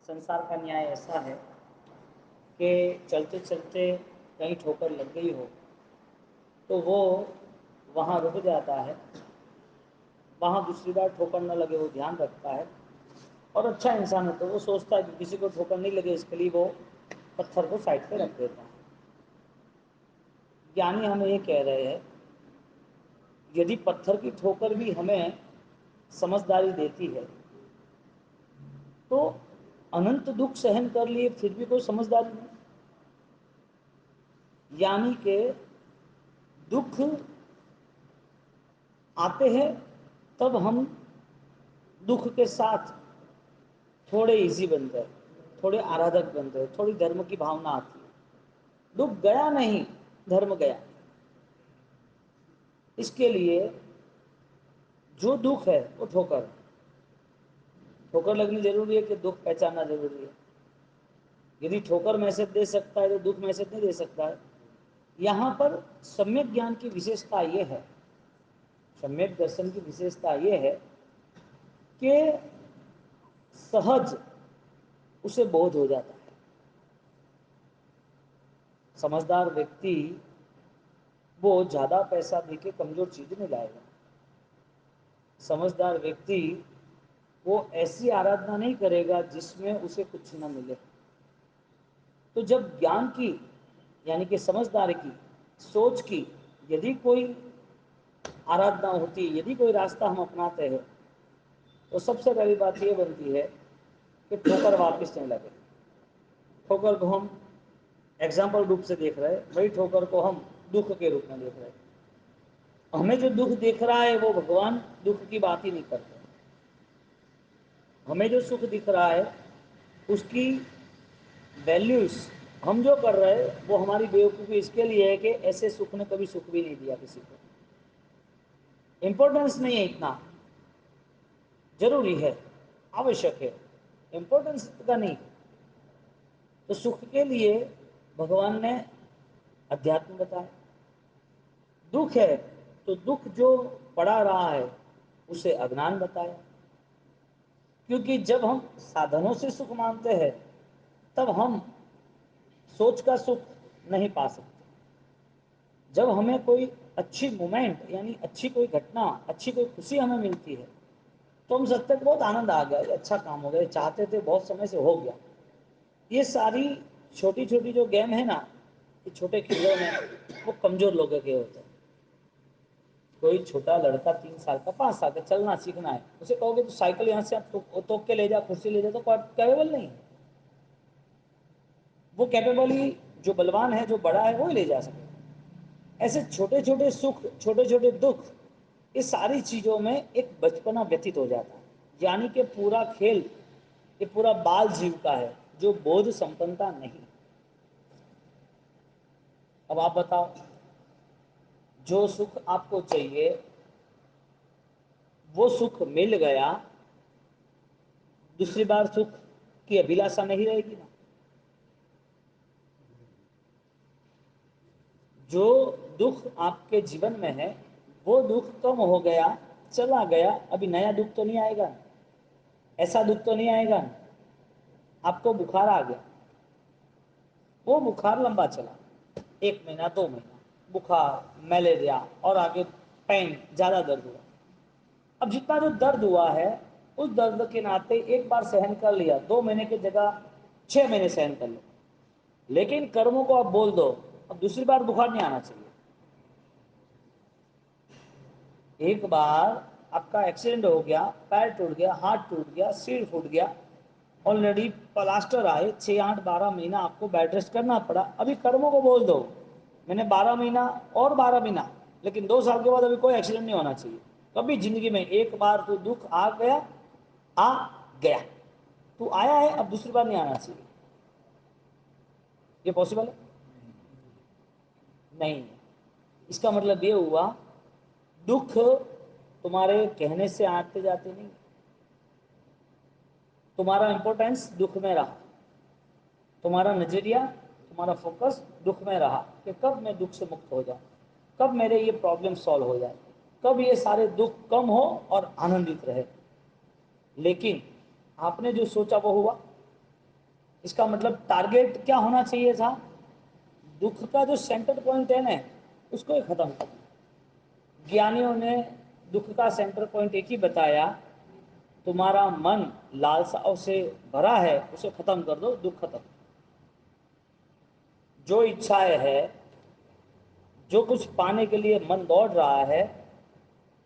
संसार का न्याय ऐसा है कि चलते चलते कहीं ठोकर लग गई हो तो वो वहाँ रुक जाता है, वहाँ दूसरी बार ठोकर न लगे वो ध्यान रखता है। और अच्छा इंसान है तो वो सोचता है कि किसी को ठोकर नहीं लगे, इसके लिए वो पत्थर को साइड पे रख देता है। ज्ञानी हमें ये कह रहे हैं, यदि पत्थर की ठोकर भी हमें समझदारी देती है तो अनंत दुख सहन कर लिए फिर भी कोई समझदारी नहीं। यानी कि दुख आते हैं तब हम दुख के साथ थोड़े इजी बनते हैं, थोड़े आराधक बनते हैं, थोड़ी धर्म की भावना आती है। दुख गया नहीं, धर्म गया। इसके लिए जो दुख है वो ठोकर है। ठोकर लगनी जरूरी है कि दुख पहचानना जरूरी है। यदि ठोकर मैसेज दे सकता है तो दुख मैसेज नहीं दे सकता है। यहाँ पर सम्यक ज्ञान की विशेषता ये है, सम्यक दर्शन की विशेषता ये है कि सहज उसे बोध हो जाता है। समझदार व्यक्ति वो ज्यादा पैसा देके कमजोर चीज नहीं लाएगा। समझदार व्यक्ति वो ऐसी आराधना नहीं करेगा जिसमें उसे कुछ न मिले। तो जब ज्ञान की यानी कि समझदार की सोच की यदि कोई आराधना होती है, यदि कोई रास्ता हम अपनाते हैं तो सबसे पहली बात ये बनती है कि ठोकर वापस नहीं लगे। ठोकर को हम एग्जाम्पल रूप से देख रहे हैं, वही ठोकर को हम दुख के रूप में देख रहे हैं। हमें जो दुख दिख रहा है वो भगवान दुख की बात ही नहीं करते। हमें जो सुख दिख रहा है उसकी वैल्यूज हम जो कर रहे हैं वो हमारी बेवकूफ़ी इसके लिए है कि ऐसे सुख ने कभी सुख भी नहीं दिया किसी को। इंपॉर्टेंस नहीं है, इतना जरूरी है, आवश्यक है, इंपॉर्टेंस का नहीं। तो सुख के लिए भगवान ने अध्यात्म बताया। दुख है तो दुख जो पड़ा रहा है उसे अज्ञान बताया। क्योंकि जब हम साधनों से सुख मानते हैं तब हम सोच का सुख नहीं पा सकते। जब हमें कोई अच्छी मोमेंट यानी अच्छी कोई घटना, अच्छी कोई खुशी हमें मिलती है तो हम सोचते हैं बहुत आनंद आ गया, ये अच्छा काम हो गया, चाहते थे बहुत समय से हो गया। ये सारी छोटी छोटी जो गेम है ना, ये छोटे खिलौने वो कमजोर लोगों के होते हैं। कोई छोटा लड़का 3 साल का 5 साल का चलना सीखना है, उसे कहोगे तो साइकिल यहाँ से आप तोक के ले जा, कुर्सी ले जा, तो कैपेबल नहीं है। वो कैपेबल ही जो बलवान है, जो बड़ा है, वो ही ले जा सके। ऐसे छोटे छोटे सुख, छोटे छोटे दुख, इस सारी चीजों में एक बचपना व्यतीत हो जाता है। यानी कि पूरा खेल ये पूरा बाल जीव का है जो बोध संपन्नता नहीं। अब आप बताओ, जो सुख आपको चाहिए वो सुख मिल गया, दूसरी बार सुख की अभिलाषा नहीं रहेगी ना। जो दुख आपके जीवन में है वो दुख कम हो गया, चला गया, अभी नया दुख तो नहीं आएगा। ऐसा दुख तो नहीं आएगा। आपको बुखार आ गया, वो बुखार लंबा चला, 1 महीना 2 महीना बुखार, मलेरिया और आगे पेन, ज्यादा दर्द हुआ। अब जितना जो दर्द हुआ है उस दर्द के नाते एक बार सहन कर लिया, 2 महीने की जगह 6 महीने सहन कर लो। लेकिन कर्मों को आप बोल दो, अब दूसरी बार बुखार नहीं आना चाहिए। एक बार आपका एक्सीडेंट हो गया, पैर टूट गया, हाथ टूट गया, सिर फूट गया, ऑलरेडी प्लास्टर आए, 6 8 12 महीना आपको बेड रेस्ट करना पड़ा। अभी कर्मों को बोल दो मैंने 12 महीना और 12 महीना, लेकिन 2 साल के बाद अभी कोई एक्सीडेंट नहीं होना चाहिए। कभी जिंदगी में एक बार तो दुख आ गया, आ गया, तू आया है, अब दूसरी बार नहीं आना चाहिए। ये पॉसिबल है? नहीं। इसका मतलब ये हुआ दुख तुम्हारे कहने से आते जाते नहीं, तुम्हारा इंपॉर्टेंस दुख में रहा, तुम्हारा नजरिया, तुम्हारा फोकस दुख में रहा कि कब मैं दुख से मुक्त हो जाऊं, कब मेरे ये प्रॉब्लम सॉल्व हो जाए, कब ये सारे दुख कम हो और आनंदित रहे। लेकिन आपने जो सोचा वो हुआ, اس کا مطلب ٹارگیٹ کیا ہونا چاہیے تھا؟ دکھ کا جو سینٹر پوائنٹ ہے نا اس کو ہی ختم کرنا. گیانیوں نے دکھ کا سینٹر پوائنٹ ایک ہی بتایا، تمہارا من لالساؤں سے بھرا ہے اسے ختم کر دو، دکھ ختم. جو اچھائیں ہے، جو کچھ پانے کے لیے من دوڑ رہا ہے،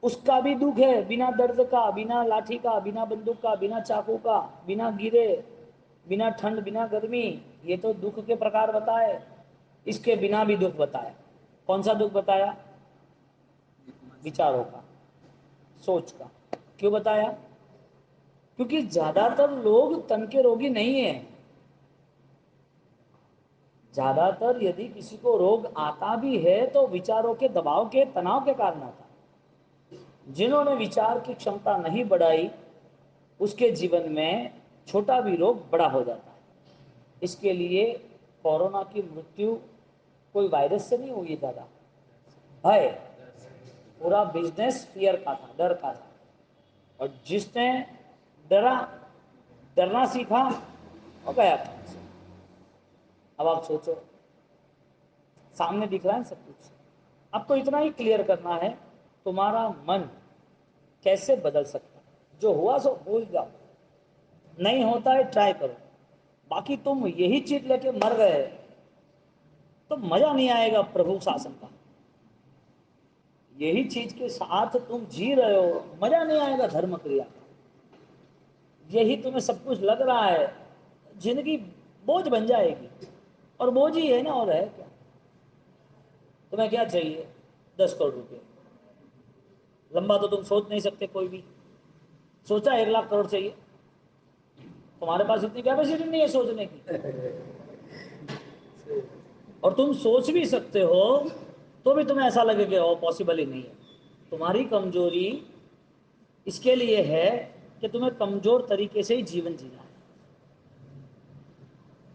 اس کا بھی دکھ ہے، بنا درد کا، بنا لاٹھی کا، بنا بندوق کا، بنا چاقو کا، بنا گرے، بنا ٹھنڈ، بنا گرمی. یہ تو دکھ کے پرکار بتائے. اس کے بنا بھی دکھ بتایا. کون سا دکھ بتایا؟ وچاروں کا، سوچ کا. کیوں بتایا؟ کیونکہ زیادہ تر لوگ تن کے روگی نہیں ہیں. زیادہ تر یدی کسی کو روگ آتا بھی ہے تو وچاروں کے دباؤ کے تناؤ کے کارن آتا ہے. جنہوں نے وچار کی چھمتا نہیں بڑھائی اس کے جیون میں چھوٹا بھی روگ بڑا ہو جاتا ہے. اس کے لیے کورونا کی مرتیو کوئی وائرس سے نہیں ہوئی دادا، ہے پورا بزنس فیئر کا تھا، ڈر کا تھا. اور جس نے ڈرنا سیکھا وہ گیا تھا. اب آپ سوچو، سامنے دکھ رہا ہے سب کچھ. اب تو اتنا ہی کلیئر کرنا ہے تمہارا من کیسے بدل سکتا ہے. جو ہوا سو بھول جاؤ، نہیں ہوتا ہے ٹرائی کرو. باقی تم یہی چیز لے کے مر گئے تو مزہ نہیں آئے گا پربھو شاسن کا. یہی چیز کے ساتھ تم جی رہے ہو، مزہ نہیں آئے گا دھرم کریا کا. یہی تمہیں سب کچھ لگ رہا ہے، زندگی بوجھ بن جائے گی. اور بوجھ ہی ہے نا، اور ہے کیا. تمہیں کیا چاہیے؟ 10 کروڑ روپے. لمبا تو تم سوچ نہیں سکتے. کوئی بھی سوچا 1 لاکھ کروڑ چاہیے؟ تمہارے پاس اتنی کیپیسٹی نہیں ہے سوچنے کی. اور تم سوچ بھی سکتے ہو تو بھی تمہیں ایسا لگے کہ پاسبل ہی نہیں ہے. تمہاری کمزوری اس کے لیے ہے کہ تمہیں کمزور طریقے سے ہی جیون جینا ہے.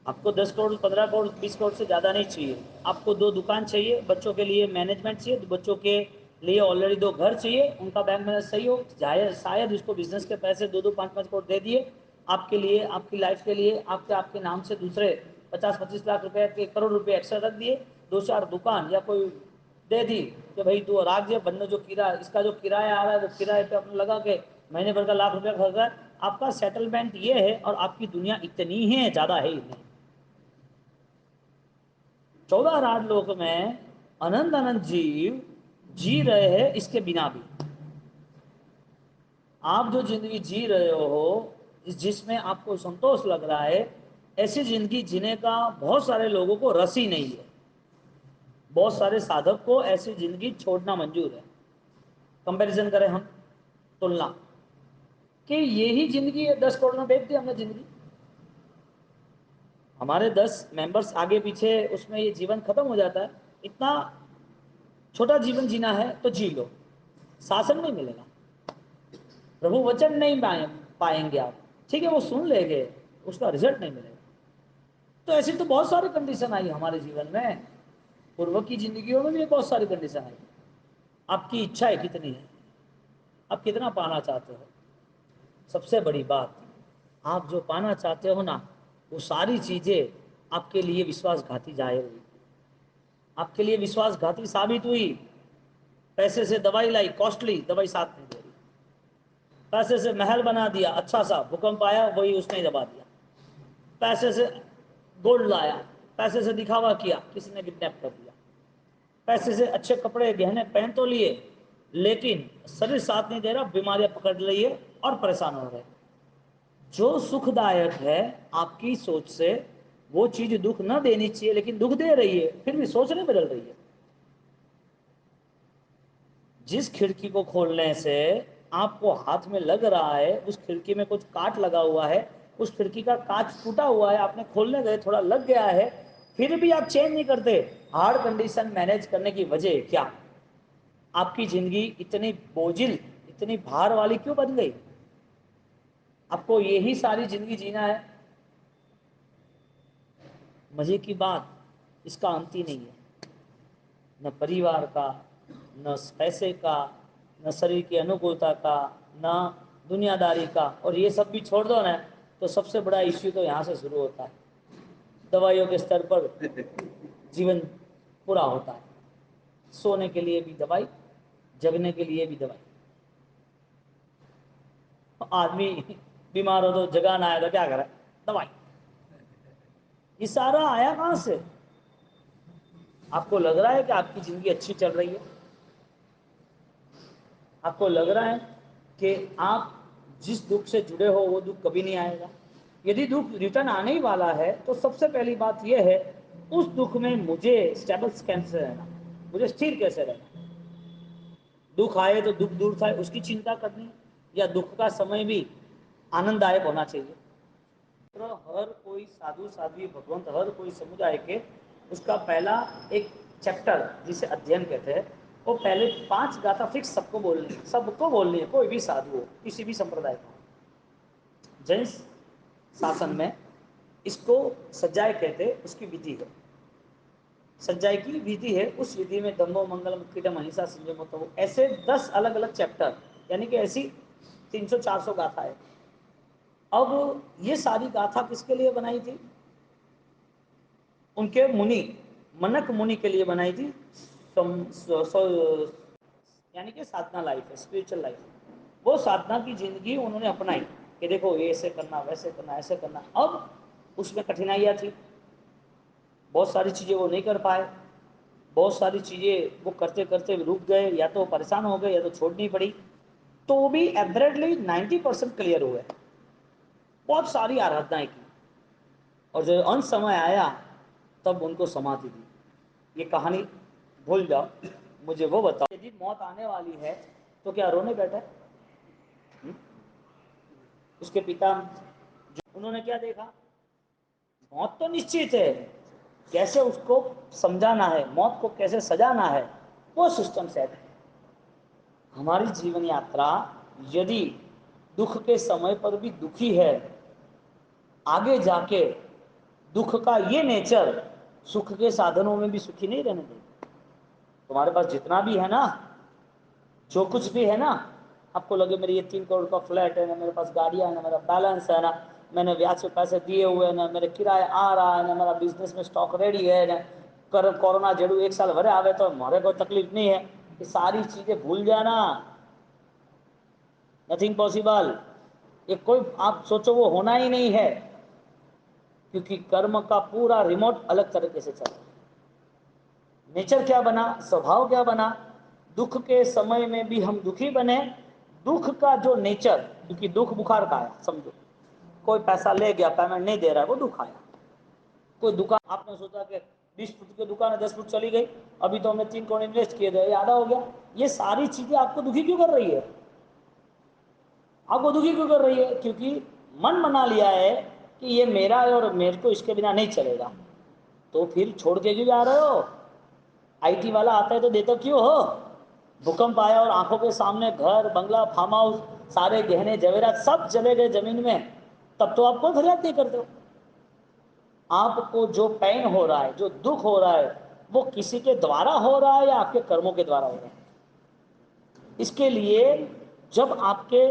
آپ کو 10 کروڑ، 15 کروڑ، 20 کروڑ سے زیادہ نہیں چاہیے. آپ کو 2 دکان چاہیے، بچوں کے لیے مینجمنٹ چاہیے، بچوں کے لیے آلریڈی 2 گھر چاہیے، ان کا بینک بیلنس صحیح ہو. شاید اس کو بزنس کے پیسے 2 5 کروڑ دے دیے آپ کے لیے، آپ کی لائف کے لیے. آپ کے نام سے دوسرے 50 25 لاکھ روپے کے 1 کروڑ روپے ایکسٹرا رکھ دیے. 2 4 دکان یا کوئی دے دی کہ بھائی تو راگ جے بننے جو اس کا جو کرایہ آ رہا ہے وہ کرایہ پہ اپنا لگا کے مہینے بھر کا 1 لاکھ روپے خرچ ہے. آپ کا سیٹلمنٹ یہ ہے اور آپ کی دنیا اتنی ہے، زیادہ ہے ہی نہیں. 14 راج لوک میں انند انند جیو جی رہے ہیں اس کے بنا بھی. آپ جو زندگی جی رہے ہو، جس میں آپ کو سنتوش لگ رہا ہے، ایسی زندگی جینے کا بہت سارے لوگوں کو رس ہی نہیں ہے. بہت سارے سادھک کو ایسی زندگی چھوڑنا منظور ہے. کمپیریزن کریں ہم، تلنا کہ یہی زندگی ہے. 10 کروڑ میں بیچ دی ہم نے زندگی. ہمارے 10 ممبرس آگے پیچھے اس میں یہ جیون ختم ہو جاتا ہے. اتنا چھوٹا جیون جینا ہے تو جی لو، شاسن نہیں ملے گا. پربھو وچن نہیں پائیں گے آپ. ٹھیک ہے وہ سن لیں گے، اس کا رزلٹ نہیں ملے گا. تو ایسی تو بہت ساری کنڈیشن آئی ہمارے جیون میں. پورو کی زندگیوں میں بھی بہت ساری کنڈیشن آئی. آپ کی اچھا ہے کتنی ہے، آپ کتنا پانا چاہتے ہو. سب سے بڑی بات، آپ جو پانا چاہتے ہو نا وہ ساری چیزیں آپ کے لیے وشواس گھاتی ظاہر ہوئی، آپ کے لیے وشواس گھاتی ثابت ہوئی. پیسے سے دوائی لائی، کاسٹلی دوائی ساتھ نہیں دے رہی. پیسے سے محل بنا دیا اچھا سا، بھوکمپ آیا وہی اس نے دبا دیا. پیسے سے گولڈ لایا، پیسے سے دکھاوا کیا، کسی نے کڈنیپ کر دیا. پیسے سے اچھے کپڑے گہنے پہن تو لیے لیکن شریر ساتھ نہیں دے رہا، بیماریاں پکڑ رہی ہے اور پریشان ہو رہے. جو سکھ دائک ہے آپ کی سوچ سے وہ چیز دکھ نہ دینی چاہیے لیکن دکھ دے رہی ہے، پھر بھی سوچ نہیں بدل رہی ہے. جس کھڑکی کو کھولنے سے آپ کو ہاتھ میں لگ رہا ہے اس کھڑکی میں کچھ کاٹ لگا ہوا ہے، اس کھڑکی کا کانچ ٹوٹا ہوا ہے، آپ نے کھولنے گئے تھوڑا لگ گیا ہے، پھر بھی آپ چینج نہیں کرتے. ہارڈ کنڈیشن مینیج کرنے کی وجہ کیا؟ آپ کی زندگی اتنی بوجھل، اتنی بھار والی کیوں بن گئی؟ آپ کو یہی ساری زندگی جینا ہے. مزے کی بات اس کا انت ہی نہیں ہے. نہ پریوار کا، نہ پیسے کا، نہ شریر کی انوکولتا کا، نہ دنیا داری کا. اور یہ سب بھی چھوڑ دو نا تو سب سے بڑا ایشو تو یہاں سے شروع ہوتا ہے. दवाइयों के स्तर पर जीवन पूरा होता है। सोने के लिए भी दवाई, जगने के लिए भी दवाई। आदमी बीमार हो तो जगाना आया तो क्या करे? दवाई। ये सारा आया कहां से? आपको लग रहा है कि आपकी जिंदगी अच्छी चल रही है? आपको लग रहा है कि आप जिस दुख से जुड़े हो वो दुख कभी नहीं आएगा? यदि दुख रिटर्न आने ही वाला है तो सबसे पहली बात यह है, उस दुख में मुझे स्टेबल कैसे रहना, मुझे स्थिर कैसे रहना। दुख आए तो दुख दूर था उसकी चिंता करनी, या दुख का समय भी आनंददायक होना चाहिए। तो हर कोई साधु साध्वी भगवंत, हर कोई समुदाय के उसका पहला एक चैप्टर जिसे अध्ययन कहते हैं, वो पहले 5 गाथा फिक्स सबको बोलनी है, सबको बोलनी है, कोई भी साधु हो, किसी भी संप्रदाय का। जैन शासन में इसको सज्जाय कहते हैं, उसकी विधि है, सज्जाय की विधि है। उस विधि में दम्भो मंगलम कीटम अहिंसा संयम, तो ऐसे 10 अलग अलग चैप्टर, यानी कि ऐसी 300-400 गाथा है। अब ये सारी गाथा किसके लिए बनाई थी? उनके मुनि, मनक मुनि के लिए बनाई थी। यानी कि साधना लाइफ है, स्पिरिचुअल लाइफ। वो साधना की जिंदगी उन्होंने अपनाई कि देखो ये ऐसे करना, वैसे करना, ऐसे करना। अब उसमें कठिनाइयाँ थी, बहुत सारी चीज़ें वो नहीं कर पाए, बहुत सारी चीज़ें वो करते करते रुक गए, या तो परेशान हो गए या तो छोड़नी पड़ी। तो वो भी एवरेजली 90% क्लियर हुए, बहुत सारी आराधनाएं की, और जब अंत समय आया तब उनको समाधि दी। ये कहानी भूल जाओ, मुझे वो बताओ, यदि मौत आने वाली है तो क्या रोने बैठे? उसके पिता उन्होंने क्या देखा? मौत तो निश्चित है, कैसे उसको समझाना है, मौत को कैसे सजाना है, वो सिस्टम सेट है। हमारी जीवन यात्रा यदि दुख के समय पर भी दुखी है, आगे जाके दुख का ये नेचर सुख के साधनों में भी सुखी नहीं रहने देगा। तुम्हारे पास जितना भी है ना, जो कुछ भी है ना, आपको लगे मेरे ये 3 करोड़ का फ्लैट है ना, मेरे पास गाड़ियां है ना, मेरा बैलेंस है ना, मैंने ब्याज पे पैसे दिए हुए हैं ना, मेरे किराया आ रहा है ना, मेरा बिजनेस में स्टॉक रेडी है ना, कोरोना जड़ू 1 साल भरे आवे तो हमारे कोई तकलीफ नहीं है, ये सारी चीजें भूल जाना। Nothing possible. ये कोई आप सोचो वो होना ही नहीं है, क्योंकि कर्म का पूरा रिमोट अलग तरीके से चल रहा है। नेचर क्या बना, स्वभाव क्या बना, दुख के समय में भी हम दुखी बने। दुख का जो नेचर, क्योंकि दुख बुखार का आया, समझो कोई पैसा ले गया, पेमेंट नहीं दे रहा है, वो दुख आया। कोई दुकान, आपने सोचा कि 20 फुट की दुकान है, 10 फुट चली गई, अभी तो हमने 3 करोड़ इन्वेस्ट किए थे, आधा हो गया। ये सारी चीजें आपको दुखी क्यों कर रही है? आपको दुखी क्यों कर रही है? क्योंकि मन बना लिया है कि ये मेरा है और मेरे को इसके बिना नहीं चलेगा। तो फिर छोड़ के क्यों जा रहे हो? आईटी वाला आता है तो देते क्यों हो? भूकंप आया और आंखों के सामने घर, बंगला, फार्म हाउस, सारे गहने जवेरात सब चले गए जमीन में, तब तो आप कोई फरियाद नहीं करते हो। आपको जो पेन हो रहा है, जो दुख हो रहा है, वो किसी के द्वारा हो रहा है या आपके कर्मों के द्वारा हो रहा है? इसके लिए जब आपके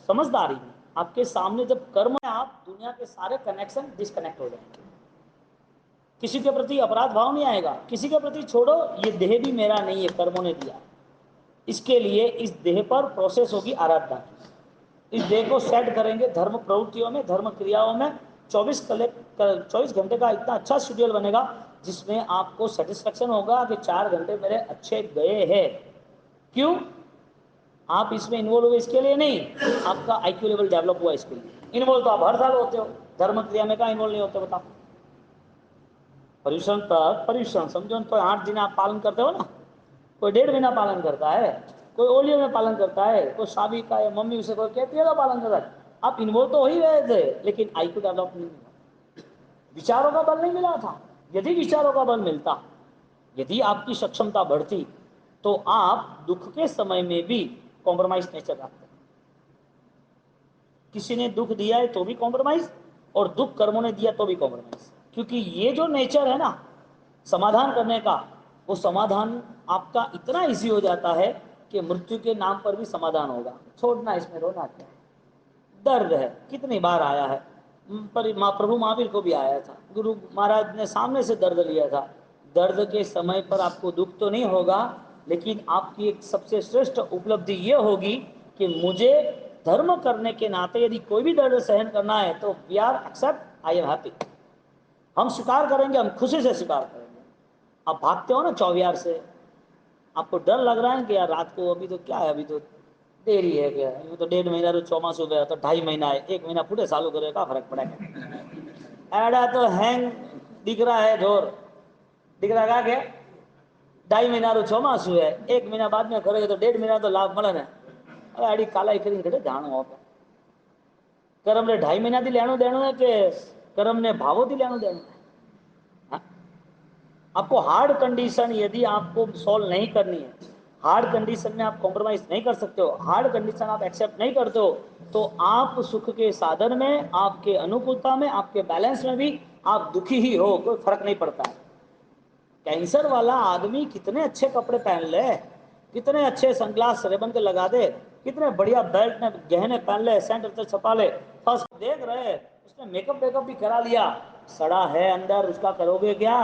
समझदारी में, आपके सामने जब कर्म है, आप दुनिया के सारे कनेक्शन डिस्कनेक्ट हो जाएंगे। किसी के प्रति अपराध भाव नहीं आएगा, किसी के प्रति छोड़ो, ये देह भी मेरा नहीं है, कर्मों ने दिया। इसके लिए इस देह पर प्रोसेस होगी आराधना की। इस देह को सेट करेंगे धर्म प्रवृत्तियों में, धर्म क्रियाओं में। 24 घंटे का इतना अच्छा शेड्यूल बनेगा जिसमें आपको सेटिस्फेक्शन होगा कि 4 घंटे मेरे अच्छे गए हैं। क्यों? आप इसमें इन्वॉल्व हुए इसके लिए नहीं, आपका आईक्यू लेवल डेवलप हुआ इसके लिए। इन्वॉल्व तो आप हर साल होते हो, धर्म क्रिया में कहाँ इन्वॉल्व नहीं होते बताओ? पर्यूषण तक, पर्यूषण समझो तो 8 दिन आप पालन करते हो ना, कोई 1.5 महीना पालन करता है, कोई ओलियो में पालन करता है, कोई शादी का या मम्मी उसे कोई कहती है तो पालन करता है। आप इन्वॉल्व तो हो ही रहे थे, लेकिन आईक्यू डेवलप नहीं मिला, विचारों का बल नहीं मिला था। यदि विचारों का बल मिलता, यदि आपकी सक्षमता बढ़ती, तो आप दुख के समय में भी कॉम्प्रोमाइज नहीं कर सकते। किसी ने दुख दिया है तो भी कॉम्प्रोमाइज, और दुख कर्मों ने दिया तो भी कॉम्प्रोमाइज। क्योंकि ये जो नेचर है ना समाधान करने का, वो समाधान आपका इतना इजी हो जाता है कि मृत्यु के नाम पर भी समाधान होगा। छोड़ना, इसमें रोना क्या, दर्द है, कितनी बार आया है, प्रभु महावीर को भी आया था, गुरु महाराज ने सामने से दर्द लिया था। दर्द के समय पर आपको दुख तो नहीं होगा, लेकिन आपकी एक सबसे श्रेष्ठ उपलब्धि ये होगी कि मुझे धर्म करने के नाते यदि कोई भी दर्द सहन करना है तो we are accept, I am happy, हम स्वीकार करेंगे, हम खुशी से स्वीकार करेंगे। आप भागते हो ना चौवियार से, आपको डर लग रहा है कि यार रात को अभी तो क्या है, अभी तो देरी है, क्या है, तो 1.5 महीना तो ચોમાસું गया तो 2.5 महीना है, 1 महीना फुटे चालू करे, क्या फर्क पड़ेगा। एडा तो हैंग दिख रहा है जोर, दिख रहा है क्या, 2.5 महीना तो ચોમાસું है, 1 महीना बाद में करेगा तो 1.5 महीना तो लाभ મળે ને। હવે આડી કાલાઈ કરીને ઘટે જાણો આપણે કરમ ને 2.5 મહિનાથી લેણું દેણું है કે करम ने भावोથી લેણું દેણું है। हाँ? आपको हार्ड कंडीशन यदि आपको सॉल्व नहीं करनी है, हार्ड कंडीशन में आप कॉम्प्रोमाइज नहीं कर सकते हो, हार्ड कंडीशन आप एक्सेप्ट नहीं करते हो, तो आप सुख के साधन में, आपके अनुकूलता में, आपके बैलेंस में भी आप दुखी ही हो, कोई फर्क नहीं पड़ता है। कैंसर वाला आदमी कितने अच्छे कपड़े पहन ले, कितने अच्छे सनग्लास रेबन के लगा दे, कितने बढ़िया बेल्ट में गहने पहन ले, सेंटर छपा ले, फर्स्ट देख रहे, उसने मेकअप वेकअप भी करा लिया, सड़ा है अंदर, उसका करोगे क्या।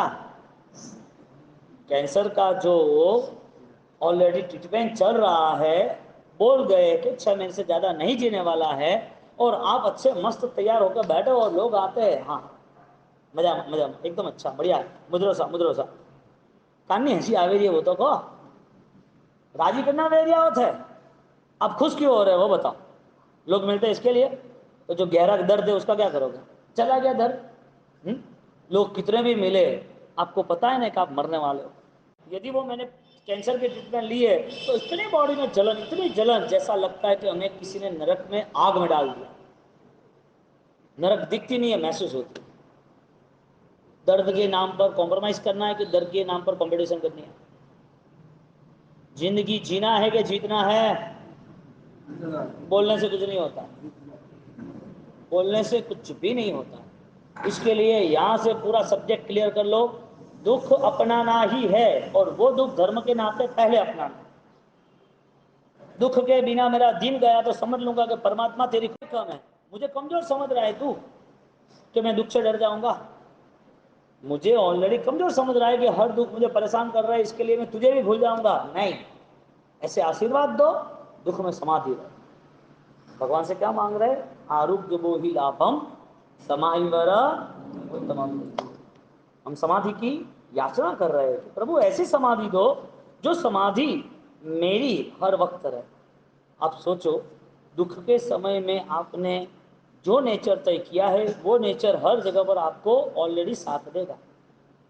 कैंसर का जो ऑलरेडी ट्रीटमेंट चल रहा है, बोल गए कि 6 महीने से ज़्यादा नहीं जीने वाला है, और आप अच्छे मस्त तैयार होकर बैठे और लोग आते हैं, हाँ मजा मजा एकदम अच्छा बढ़िया मुद्रो सा कानी हंसी आवे रही है, वो तो को राजी करना दे दिया होता है। आप खुश क्यों हो रहे हो वो बताओ। लोग मिलते हैं इसके लिए, तो जो गहरा दर्द है उसका क्या करोगे, चला गया दर्द। लोग कितने भी मिले, आपको पता है ना कि आप मरने वाले हो। यदि वो मैंने कैंसर के ट्रीटमेंट लिए तो इतनी बॉडी में जलन, इतनी जलन, जैसा लगता है कि हमें किसी ने नरक में आग में डाल दिया। नरक दिखती नहीं है, महसूस होती। दर्द के नाम पर कॉम्प्रोमाइज करना है कि दर्द के नाम पर कॉम्पिटिशन करनी है। जिंदगी जीना है कि जीतना है। बोलने से कुछ नहीं होता, बोलने से कुछ भी नहीं होता। इसके लिए यहां से पूरा सब्जेक्ट क्लियर कर लो, दुख अपनाना ही है, और वो दुख धर्म के नाते पहले अपनाना। दुख के बिना मेरा दिन गया तो समझ लूंगा कि परमात्मा तेरी कोई कम है, मुझे कमजोर समझ रहा है तू कि मैं दुख से डर जाऊंगा। मुझे ऑलरेडी कमजोर समझ रहा है कि हर दुख मुझे परेशान कर रहा है, इसके लिए मैं तुझे भी भूल जाऊंगा। नहीं, ऐसे आशीर्वाद दो, दुख में समाधि रहो। भगवान से क्या मांग रहे, आरोग्य मोहि लाभम समाहिवर उत्तमम। हम समाधि की याचना कर रहे हैं कि प्रभु ऐसी समाधि दो जो समाधि मेरी हर वक्त रहे। आप सोचो, दुख के समय में आपने जो नेचर तय किया है वो नेचर हर जगह पर आपको ऑलरेडी साथ देगा।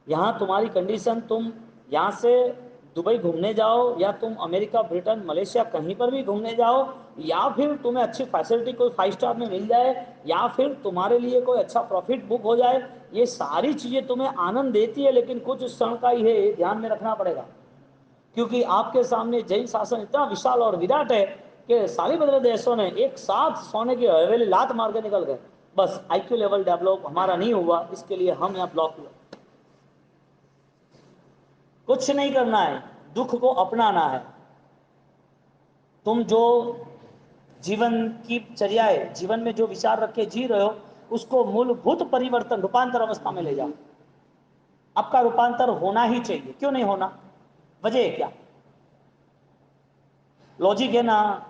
यहाँ तुम्हारी कंडीशन, तुम यहाँ से दुबई घूमने जाओ, या तुम अमेरिका, ब्रिटेन, मलेशिया कहीं पर भी घूमने जाओ, या फिर तुम्हें अच्छी फैसिलिटी कोई 5 स्टार में मिल जाए, या फिर तुम्हारे लिए कोई अच्छा प्रॉफिट बुक हो जाए, ये सारी चीज़ें तुम्हें आनंद देती है, लेकिन कुछ क्षण का ही है, ये ध्यान में रखना पड़ेगा। क्योंकि आपके सामने जैन शासन इतना विशाल और विराट है कि सालिभद्र देशों ने एक साथ सोने की हवेली लात मार के निकल गए। बस आईक्यू लेवल डेवलप हमारा नहीं हुआ, इसके लिए हम यहाँ ब्लॉक हुए। कुछ नहीं करना है, दुख को अपनाना है। तुम जो जीवन की चर्याएं, जीवन में जो विचार रख के जी रहे हो, उसको मूलभूत परिवर्तन, रूपांतर अवस्था में ले जाओ। आपका रूपांतर होना ही चाहिए, क्यों नहीं होना, वजह है क्या। लॉजिक है ना,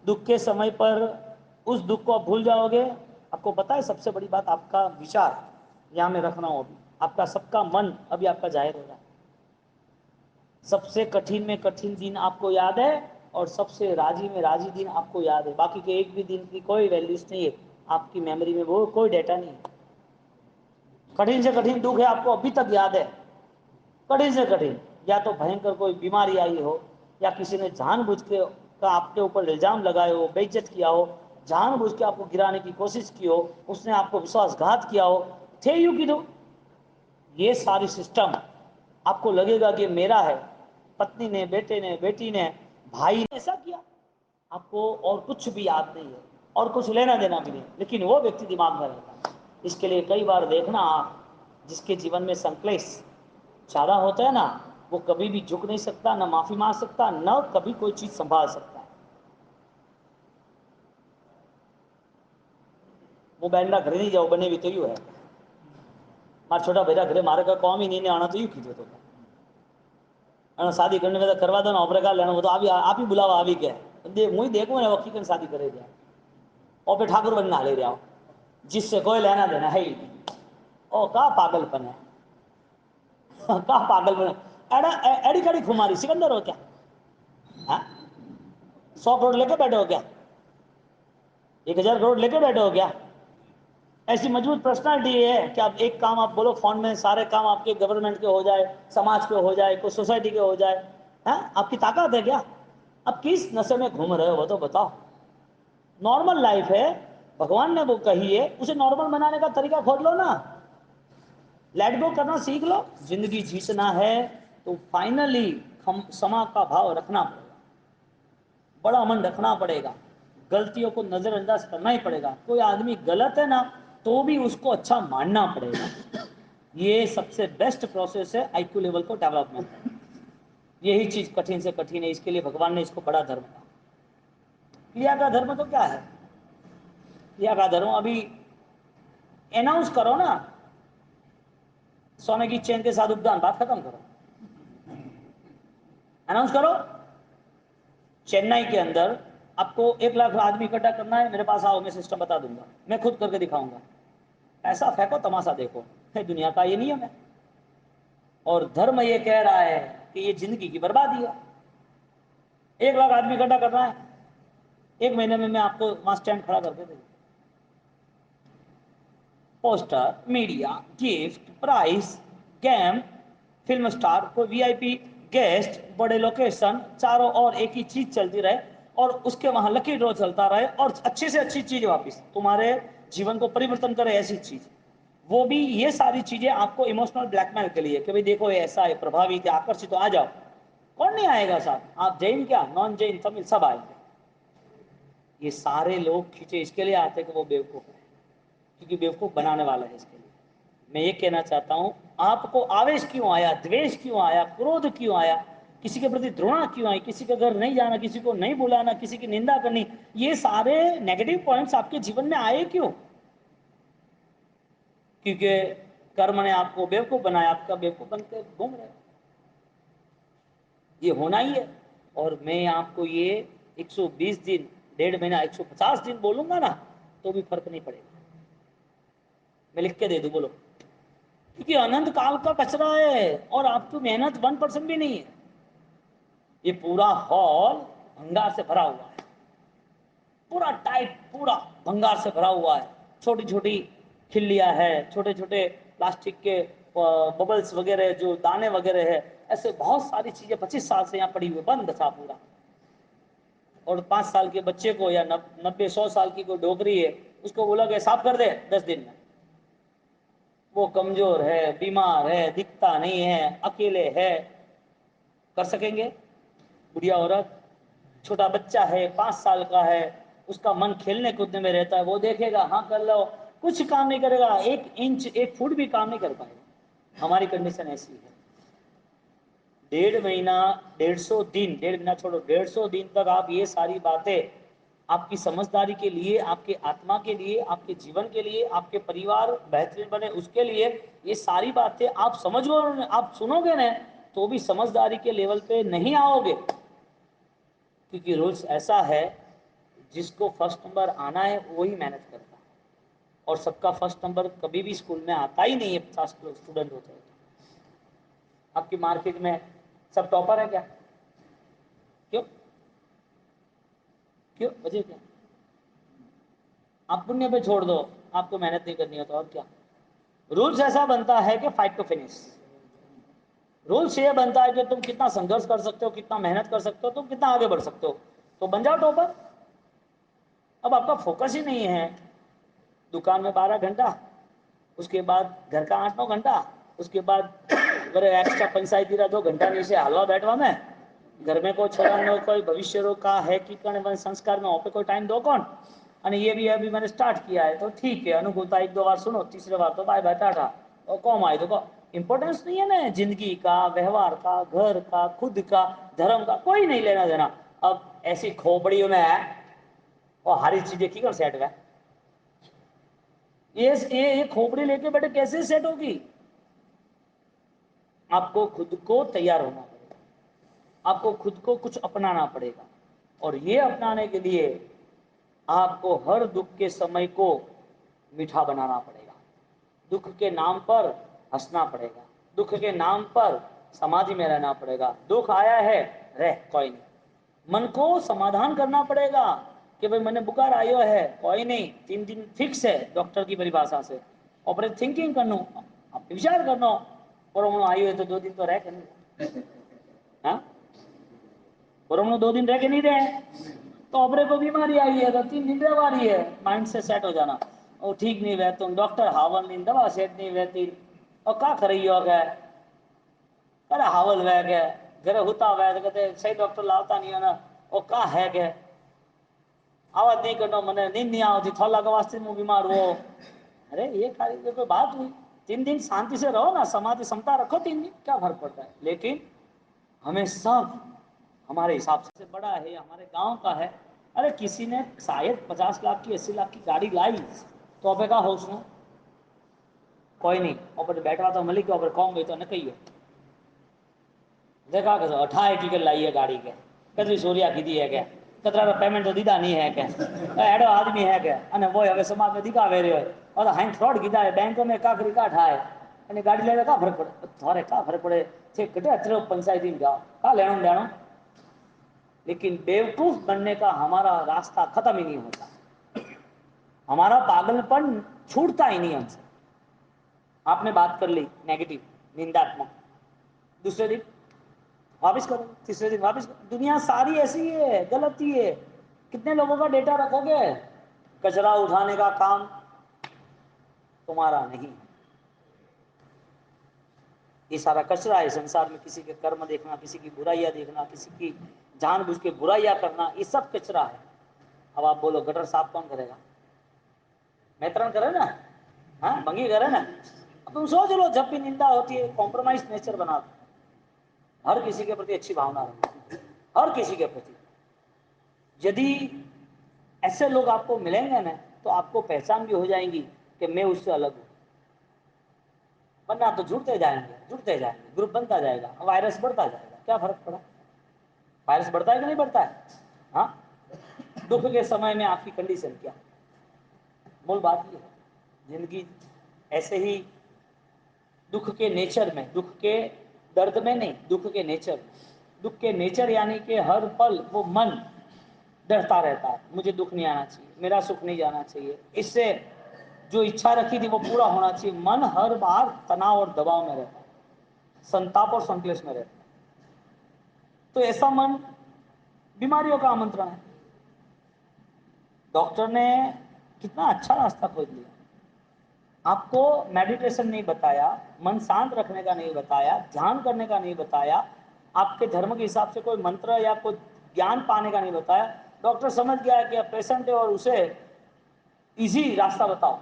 दुख के समय पर उस दुख को आप भूल जाओगे। आपको पता है सबसे बड़ी बात, आपका विचार यहां में रखना हो, आपका सबका मन अभी आपका जाहिर हो रहा है। सबसे कठिन में कठिन दिन आपको याद है, और सबसे राजी में राजी दिन आपको याद है। बाकी के एक भी दिन की कोई वैल्यूज नहीं है आपकी मेमोरी में, वो कोई डेटा नहीं है। कठिन से कठिन दुख है आपको अभी तक याद है, कठिन से कठिन, या तो भयंकर कोई बीमारी आई हो, या किसी ने जानबूझ के का आपके ऊपर इल्जाम लगाए हो, बेइज्जत किया हो, जानबूझ के आपको गिराने की कोशिश की हो, उसने आपको विश्वासघात किया हो, थे यू की दो, ये सारी सिस्टम आपको लगेगा कि मेरा है। पत्नी ने, बेटे ने, बेटी ने, भाई ने ऐसा किया, आपको और कुछ भी याद नहीं है, और कुछ लेना देना भी नहीं, लेकिन वो व्यक्ति दिमाग में रहता है। इसके लिए कई बार देखना, जिसके जीवन में संक्लेश ज़्यादा होता है ना, वो कभी भी झुक नहीं सकता, ना माफी मांग सकता, ना कभी कोई चीज संभाल सकता है। હું બેનના ઘરે નહીં જાઉં, બનેવી તો યુ હે મારા છોટા ભાઈના ઘરે મારે કોઈ કોમ ही नहीं आना तो यूं કીધું તો અને શાદી કરને में करवा दो ना अपने का लेना, वो तो आप ही बुलावा આવી કે मुझे देखो ना वकी कर शादी करे दिया और पे ठाकुर बनना ले रहा हो जिससे कोई लेना देना है ही नहीं। ओ का पागलपन है, का पागलपन है। एड़ा एड़ी कड़ी खुमारी सिकंदर हो क्या? हाँ 100 करोड़ लेके बैठे हो क्या? 1000 करोड़ लेके बैठे हो क्या? ऐसी मजबूत पर्सनालिटी है कि आप एक काम आप बोलो फोन में, सारे काम आपके गवर्नमेंट के हो जाए, समाज के हो जाए, कोई सोसाइटी के हो जाए। हाँ आपकी ताकत है क्या? अब किस नशे में घूम रहे हो वो तो बताओ। नॉर्मल लाइफ है, भगवान ने वो कही है, उसे नॉर्मल बनाने का तरीका खोज लो ना, लेट गो करना सीख लो। जिंदगी जीतना है तो फाइनली क्षमा का भाव रखना पड़ेगा, बड़ा मन रखना पड़ेगा, गलतियों को नजरअंदाज करना ही पड़ेगा। कोई आदमी गलत है ना तो भी उसको अच्छा मानना पड़ेगा। ये सबसे बेस्ट प्रोसेस है आईक्यू लेवल को डेवलपमेंट। यही चीज कठिन से कठिन है, इसके लिए भगवान ने इसको बड़ा धर्म कहा। क्रिया का धर्म तो क्या है? क्रिया का धर्म अभी अनाउंस करो ना, सोने की चेन के साथ उपदान, बात खत्म करो, अनाउंस करो। चेन्नई के अंदर आपको 1 लाख आदमी इकट्ठा करना है, मेरे पास आओ, मैं सिस्टम बता दूंगा, मैं खुद करके दिखाऊंगा। ऐसा फेंको तमाशा देखो, है दुनिया का ये नियम है। और धर्म ये कह रहा है कि ये जिंदगी की बर्बादी है। 1 लाख आदमी इकट्ठा करना है, 1 महीने में मैं आपको वहां स्टैंड खड़ा करके दे, poster, media, gift, price, game, film star, कोई वीआईपी गेस्ट, बड़े लोकेशन, चारों ओर एक ही चीज चलती रहे और उसके वहां लकी ड्रॉ चलता रहे और अच्छी से अच्छी चीज वापिस तुम्हारे जीवन को परिवर्तन करे ऐसी चीज। वो भी ये सारी चीजें आपको इमोशनल ब्लैकमेल के लिए कि भाई देखो ये ऐसा है, प्रभावित है, आकर्षित तो आ जाओ। कौन नहीं आएगा साहब? आप जैन क्या नॉन जैन तमिल सब आएंगे। ये सारे लोग खींचे इसके लिए आते कि वो बेवकूफ है, क्योंकि बेवकूफ बनाने वाला है इसके लिए। मैं ये कहना चाहता हूं, आपको आवेश क्यों आया, द्वेष क्यों आया, क्रोध क्यों आया, किसी के प्रति द्रोणा क्यों आई, किसी के घर नहीं जाना, किसी को नहीं बुलाना, किसी की निंदा करनी, ये सारे नेगेटिव पॉइंट्स आपके जीवन में आए क्यों? क्योंकि कर्म ने आपको बेवकूफ बनाया, आपका बेवकूफ बनकर घूम रहे। ये होना ही है। और मैं आपको ये 120 दिन, 1.5 महीना, 150 दिन बोलूंगा ना तो भी फर्क नहीं पड़ेगा। मैं लिख के दे दूं, बोलो, क्योंकि अनंत काल का कचरा है और आपकी मेहनत 1% भी नहीं है। ये पूरा हॉल भंगार से भरा हुआ है, पूरा टाइट, पूरा भंगार से भरा हुआ है। छोटी छोटी खिल्लियां है, छोटे छोटे प्लास्टिक के बबल्स वगैरह, जो दाने वगैरह है, ऐसे बहुत सारी चीजें 25 साल से यहाँ पड़ी हुई, बंद था पूरा। और 5 साल के बच्चे को या 90-100 साल की कोई डोकरी है, उसको बोला कि साफ कर दे 10 दिन में, वो कमजोर है, बीमार है, दिखता नहीं है, अकेले है, कर सकेंगे? बुढ़िया औरत, छोटा बच्चा है 5 साल का है, उसका मन खेलने कूदने में रहता है, वो देखेगा हाँ कर लो, कुछ काम नहीं करेगा, 1 इंच 1 फुट भी काम नहीं कर पाएगा। हमारी कंडीशन ऐसी है। 1.5 महीना, 150 दिन, 1.5 महीना छोड़ो, 150 दिन तक आप ये सारी बातें आपकी समझदारी के लिए, आपके आत्मा के लिए, आपके जीवन के लिए, आपके परिवार बेहतरीन बने उसके लिए, ये सारी बातें आप समझो, आप सुनोगे ना तो भी समझदारी के लेवल पे नहीं आओगे। क्योंकि रूल्स ऐसा है, जिसको फर्स्ट नंबर आना है वही मेहनत करता है, और सबका फर्स्ट नंबर कभी भी स्कूल में आता ही नहीं है। 50 स्टूडेंट होते हैं, आपकी मार्केट में सब टॉपर है क्या? क्यों? क्यों? वजह क्या? आप पुण्य पे छोड़ दो, आपको मेहनत नहीं करनी है तो और क्या। रूल्स ऐसा बनता है कि फाइट टू फिनिश। रूल्स ये बनता है कि तुम कितना संघर्ष कर सकते हो, कितना मेहनत कर सकते हो, तुम कितना आगे बढ़ सकते हो, तो बन जाओ टॉपर। अब आपका फोकस ही नहीं है, दुकान में 12 घंटा, उसके बाद घर का 8-9 घंटा, उसके बाद अगर एक्स्ट्रा पंचायती रहा 2 घंटा नीचे हालवा बैठवा में, घर में कोई छोरा नो कोई भविष्य रो का है कि कण संस्कार में पे कोई टाइम दो कौन। અને ये भी अभी मैंने स्टार्ट किया है तो ठीक है, अनुकूलता 1-2 बार सुनो, तीसरे बार तो बाय बाय टाटा, और कौन आए तो इंपॉर्टेंस नहीं है ना जिंदगी का, व्यवहार का, घर का, खुद का, धर्म का कोई नहीं लेना देना। अब ऐसी खोपड़ियों में है और हरी चीजें की कर सेट गए, ये खोपड़ी लेके बैठे कैसे सेट होगी? आपको खुद को तैयार होना पड़ेगा, आपको खुद को कुछ अपनाना पड़ेगा, और ये अपनाने के लिए आपको हर दुख के समय को मीठा बनाना पड़ेगा। दुख के नाम पर हंसना पड़ेगा, दुख के नाम पर समाधि में रहना पड़ेगा। दुख आया है, रह कोई नहीं, मन को समाधान करना पड़ेगा कि भाई मैंने बुखार आयो है, कोई नहीं, 3 दिन फिक्स है डॉक्टर की परिभाषा से, ऑपरेट थिंकिंग करनो, आप विचार करनो, कोरोना आयो है तो 2 दिन तो रह के नहीं, हाँ, कोरोना 2 दिन रह के नहीं रहे, तो अपने को बीमारी आई है तो 3 दिन रहवारी है, माइंड से सेट हो जाना। और ठीक नहीं रहे तुम डॉक्टर हावल नहीं, दवा सेट नहीं रहती, और क्या करी हो गए, अरे हावल वह गए घरे होता हुआ तो कहते सही डॉक्टर लावता नहीं है ना, वो का है के आवाज नहीं करना, मैंने नींद नहीं आवती, थोड़ा लगा वास्ते मैं बीमार हुआ। अरे ये कोई बात हुई? 3 दिन शांति से रहो ना, समाधि क्षमता रखो, 3 दिन क्या फर्क पड़ता है? लेकिन हमें सब हमारे हिसाब से बड़ा है, हमारे गांव का है, अरे किसी ने शायद 50 लाख की 80 लाख की गाड़ी लाई तो अबे का हो उसने, कोई नहीं ऊपर बैठा तो मलिक ऊपर कौन गई तो न कही देखा कि 28 टिकट लाई है गाड़ी के, कतरी सोरिया कीधी है क्या, कतरा पेमेंट तो दीदा नहीं है क्या, एडो आदमी है क्या, અને वो હવે સમાજ में दिखावे રહ્યો है, और हाई फ्रॉड कीधा है बैंकों में काकरी काठा है, અને गाड़ी लेने का फर्क पड़े, थारे का फर्क पड़े छे कटे अतरे पंचायती में जाओ का लेना देना। लेकिन बेवकूफ बनने का हमारा रास्ता खत्म ही नहीं होता, हमारा पागलपन छूटता ही नहीं हमसे। आपने बात कर ली नेगेटिव, निंदात्मक, दूसरे दिन वापिस करो, तीसरे दिन वापिस करो। दुनिया सारी ऐसी है, गलत ही है। कितने लोगों का डेटा रखोगे? कचरा उठाने का काम तुम्हारा नहीं, ये सारा कचरा है संसार में। किसी के कर्म देखना, किसी की बुराइयां देखना, किसी की जानबूझ के बुराइयां करना, ये सब कचरा है। अब आप बोलो गटर साफ कौन करेगा? मैत्रण करे ना, हाँ भंगी करे ना। अब तुम सोच लो जब भी निंदा होती है कॉम्प्रोमाइज नेचर बना दो, हर किसी के प्रति अच्छी भावना रखो, हर किसी के प्रति। यदि ऐसे लोग आपको मिलेंगे ना तो आपको पहचान भी हो जाएंगी कि मैं उससे अलग हूं, वरना तो जुड़ते जाएंगे, ग्रुप बनता जाएगा, वायरस बढ़ता जाएगा, क्या फर्क पड़ा? वायरस बढ़ता है कि नहीं बढ़ता है? हाँ, दुख के समय में आपकी कंडीशन क्या? मूल बात ये है, जिंदगी ऐसे ही दुख के नेचर में, दुख के दर्द में नहीं, दुख के नेचर में, दुख के नेचर यानी कि हर पल वो मन डरता रहता है, मुझे दुख नहीं आना चाहिए, मेरा सुख नहीं जाना चाहिए, इससे जो इच्छा रखी थी वो पूरा होना चाहिए। मन हर बार तनाव और दबाव में रहता है, संताप और संक्लेश में रहता है। तो ऐसा मन बीमारियों का आमंत्रण है। डॉक्टर ने कितना अच्छा रास्ता खोज लिया, आपको मेडिटेशन नहीं बताया, मन शांत रखने का नहीं बताया, ध्यान करने का नहीं बताया, आपके धर्म के हिसाब से कोई मंत्र या कोई ज्ञान पाने का नहीं बताया। डॉक्टर समझ गया कि अब पेशेंट है और उसे इजी रास्ता बताओ।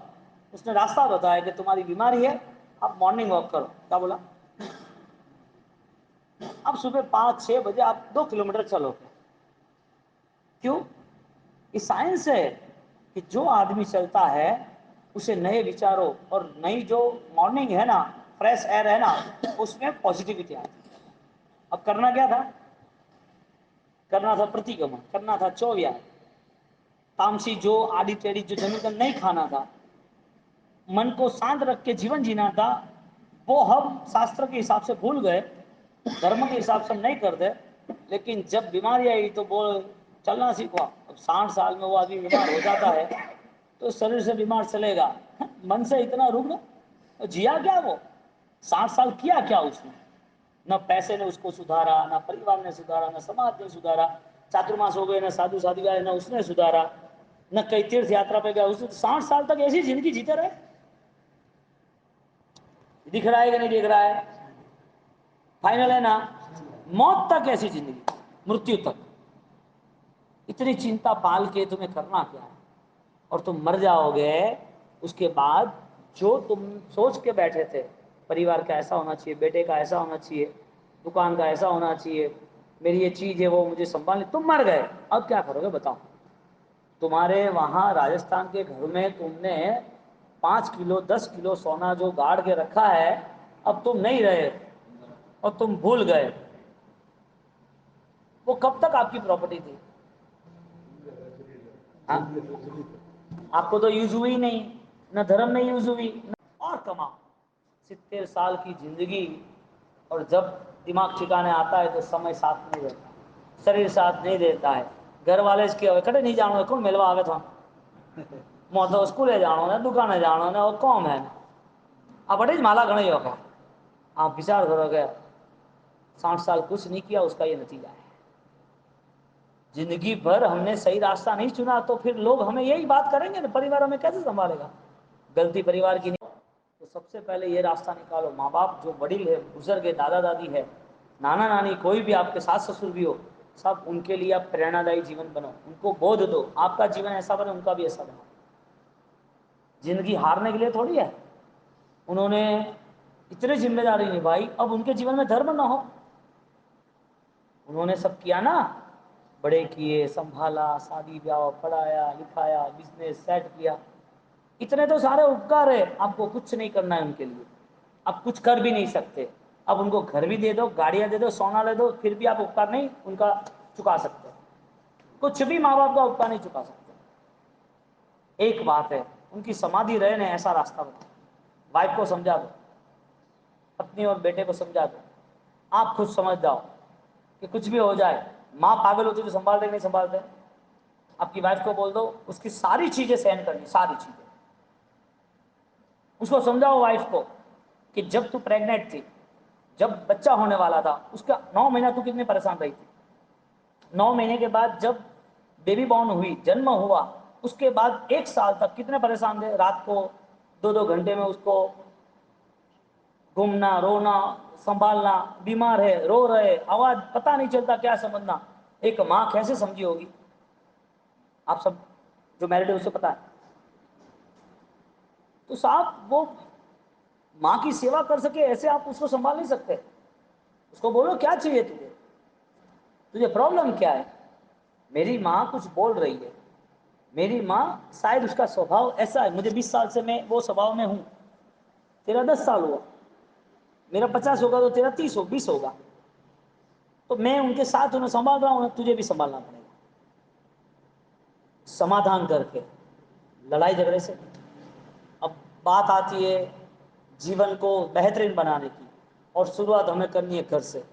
उसने रास्ता बताया कि तुम्हारी बीमारी है, आप मॉर्निंग वॉक करो। क्या बोला? अब सुबह 5-6 बजे आप 2 किलोमीटर चलो। क्यों? ये साइंस है कि जो आदमी चलता है उसे नए विचारों और नई जो मॉर्निंग है ना, फ्रेश एयर है ना, उसमें पॉजिटिविटी आती है। अब करना क्या था? करना था प्रतिगमन, करना था चौव्याय, तामसी जो आड़ी टेढ़ी जो जमीन का नहीं खाना था, मन को शांत रख के जीवन जीना था। वो हम शास्त्र के हिसाब से भूल गए, धर्म के हिसाब से नहीं करते। लेकिन जब बीमारी आई तो बोल चलना सीखा। अब 60 साल में वो आदमी बीमार हो जाता है तो शरीर से बीमार चलेगा, मन से इतना रुग्ण, तो जिया क्या वो? 60 साल किया क्या उसने? न पैसे ने उसको सुधारा, न परिवार ने सुधारा, न समाज ने सुधारा। चातुर्मास हो गए, न साधु साधु गए, न उसने सुधारा, न कई तीर्थ यात्रा पे गया। उसने 60 साल तक ऐसी जिंदगी जीते रहे। दिख रहा है कि नहीं दिख रहा है? फाइनल है ना, मौत तक ऐसी जिंदगी, मृत्यु तक। इतनी चिंता पाल के तुम्हें करना क्या है? और तुम मर जाओगे, उसके बाद जो तुम सोच के बैठे थे, परिवार का ऐसा होना चाहिए, बेटे का ऐसा होना चाहिए, दुकान का ऐसा होना चाहिए, मेरी ये चीज है वो मुझे संभालनी, तुम मर गए। अब क्या करोगे बताओ? तुम्हारे वहां राजस्थान के घर में तुमने 5 किलो 10 किलो सोना जो गाड़ के रखा है, अब तुम नहीं रहे और तुम भूल गए, वो कब तक आपकी प्रॉपर्टी थी? हाँ? आपको तो यूज हुई नहीं, न धर्म में यूज हुई, और कमाओ 70 साल की जिंदगी, और जब दिमाग ठिकाने आता है तो समय साथ नहीं देता, शरीर साथ नहीं देता है, घर वाले इसके હવે કડે નહીં જાણો કોણ મેળવા આવે તો મો તો સ્કૂલે જાણો ને દુકાને જાણો ને और कौन है આ બડે જ માલા ઘણી होगा। आप विचार करोगे 60 साल कुछ नहीं किया, उसका ये नतीजा है। जिंदगी भर हमने सही रास्ता नहीं चुना तो फिर लोग हमें यही बात करेंगे ना, परिवार हमें कैसे संभालेगा? गलती परिवार की नहीं, तो सबसे पहले ये रास्ता निकालो। माँ बाप जो वडील है, बुजुर्ग है, दादा दादी है, नाना नानी, कोई भी आपके सास ससुर भी हो, सब उनके लिए आप प्रेरणादायी जीवन बनो, उनको बोध दो, आपका जीवन ऐसा बने उनका भी ऐसा बनो। जिंदगी हारने के लिए थोड़ी है। उन्होंने इतनी जिम्मेदारी निभाई, अब उनके जीवन में धर्म ना हो। उन्होंने सब किया ना, बड़े किए, संभाला, शादी ब्याह, पढ़ाया लिखाया, बिजनेस सेट किया, इतने तो सारे उपकार है। आपको कुछ नहीं करना है उनके लिए, आप कुछ कर भी नहीं सकते। अब उनको घर भी दे दो, गाड़ियां दे दो, सोना ले दो, फिर भी आप उपकार नहीं उनका चुका सकते। कुछ भी माँ बाप का उपकार नहीं चुका सकते। एक बात है, उनकी समाधि रहे ने ऐसा रास्ता बताओ। वाइफ को समझा दो, पत्नी और बेटे को समझा दो, आप खुद समझ जाओ कि कुछ भी हो जाए, माँ पागल होती तो संभालते नहीं संभालते। आपकी वाइफ को बोल दो उसकी सारी चीजें सहन करनी, सारी चीजें। उसको समझाओ वाइफ को कि जब तू प्रेग्नेंट थी, जब बच्चा होने वाला था, उसका 9 महीना तू कितनी परेशान रही थी। 9 महीने के बाद जब बेबी बॉर्न हुई, जन्म हुआ, उसके बाद 1 साल तक कितने परेशान थे। रात को 2-2 घंटे में उसको घूमना, रोना, संभालना, बीमार है, रो रहे, आवाज पता नहीं चलता, क्या समझना। एक माँ कैसे समझी होगी? आप सब जो मैरिड है उसे पता है। तो साहब वो माँ की सेवा कर सके ऐसे आप उसको संभाल नहीं सकते। उसको बोलो क्या चाहिए तुझे, तुझे प्रॉब्लम क्या है। मेरी माँ कुछ बोल रही है, मेरी माँ शायद उसका स्वभाव ऐसा है, मुझे 20 साल से मैं वो स्वभाव में हूं, तेरा 10 साल हुआ, मेरा 50 होगा तो तेरा 30 20 होगा, तो मैं उनके साथ उन्हें संभाल रहा हूं, तुझे भी संभालना पड़ेगा। समाधान करके, लड़ाई झगड़े से। अब बात आती है जीवन को बेहतरीन बनाने की, और शुरुआत हमें करनी है घर से।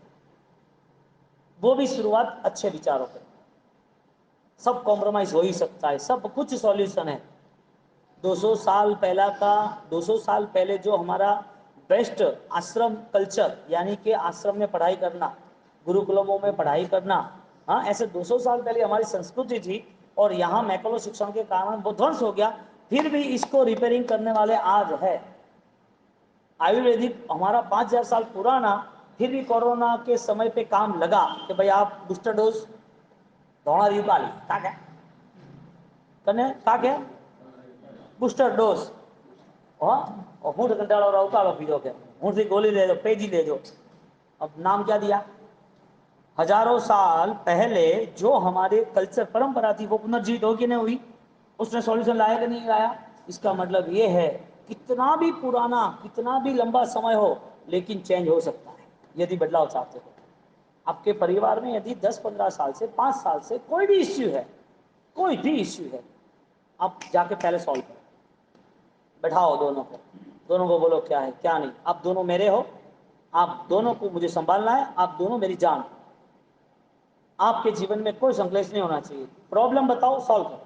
वो भी शुरुआत अच्छे विचारों पर। सब कॉम्प्रोमाइज हो ही सकता है, सब कुछ सॉल्यूशन है। 200 साल पहला का, 200 साल पहले जो हमारा बेस्ट आश्रम कल्चर, यानी कि आश्रम में पढ़ाई करना, गुरुकुलमों में पढ़ाई करना, हाँ, ऐसे 200 साल पहले हमारी संस्कृति थी, और यहाँ मैकलो शिक्षण के कारण वो ध्वंस हो गया। फिर भी इसको रिपेयरिंग करने वाले आज है। आयुर्वेदिक हमारा 5000 साल पुराना, फिर भी कोरोना के समय पे काम लगा कि भाई आप बूस्टर डोज धोना युगाली का क्या कने का क्या बूस्टर डोज, और मूठ कंटाड़ो रहो उकालो पीधो के मूठ से गोली ले दो, पेजी ले दो। अब नाम क्या दिया? हजारों साल पहले जो हमारे कल्चर परंपरा थी वो पुनर्जीवित हो कि नहीं हुई? उसने सॉल्यूशन लाया कि नहीं लाया? इसका मतलब ये है कितना भी पुराना, कितना भी लंबा समय हो, लेकिन चेंज हो सकता है यदि बदलाव चाहते हो। आपके परिवार में यदि 10-15 साल से, 5 साल से कोई भी इश्यू है, कोई भी इश्यू है, आप जाके पहले सॉल्व करो। बैठाओ दोनों को बोलो क्या है क्या नहीं। आप दोनों मेरे हो, आप दोनों को मुझे संभालना है, आप दोनों मेरी जान। आपके जीवन में कोई संकलेश नहीं होना चाहिए। प्रॉब्लम बताओ, सॉल्व करो।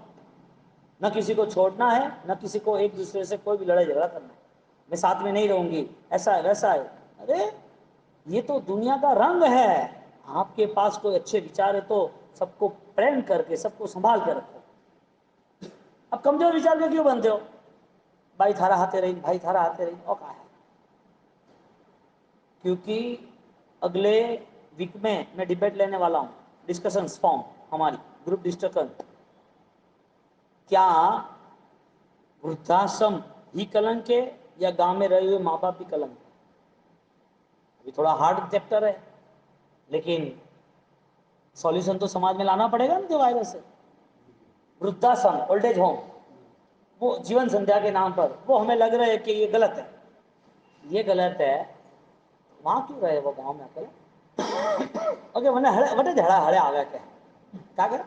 न किसी को छोड़ना है, न किसी को एक दूसरे से कोई भी लड़ाई झगड़ा करना है। मैं साथ में नहीं रहूंगी, ऐसा है वैसा है। अरे ये तो दुनिया का रंग है। आपके पास कोई अच्छे विचार है तो सबको प्रेम करके, सबको संभाल कर रखो। अब कमजोर विचार के क्यों बनते हो? भाई थारा हाथे रही, भाई थारा हाथे रही, और कहा है। क्योंकि अगले वीक में मैं डिबेट लेने वाला हूं, डिस्कशन फॉर्म हमारी ग्रुप डिस्कशन। क्या वृद्धाश्रम ही कलंक है या गांव में रहे हुए माँ बाप भी कलंक है? अभी थोड़ा हार्ड चैप्टर है, लेकिन सॉल्यूशन तो समाज में लाना पड़ेगा ना। जो वायरस है, वृद्धाश्रम, ओल्ड एज होम, وہ جیون سندھیا کے نام پر وہ ہمیں لگ رہا ہے کہ یہ غلط ہے، یہ غلط ہے، وہاں کیوں رہے وہ گاؤں میں اکیلے؟ اوکے وٹے جھڑا ہڑے آ گئے کیا کرے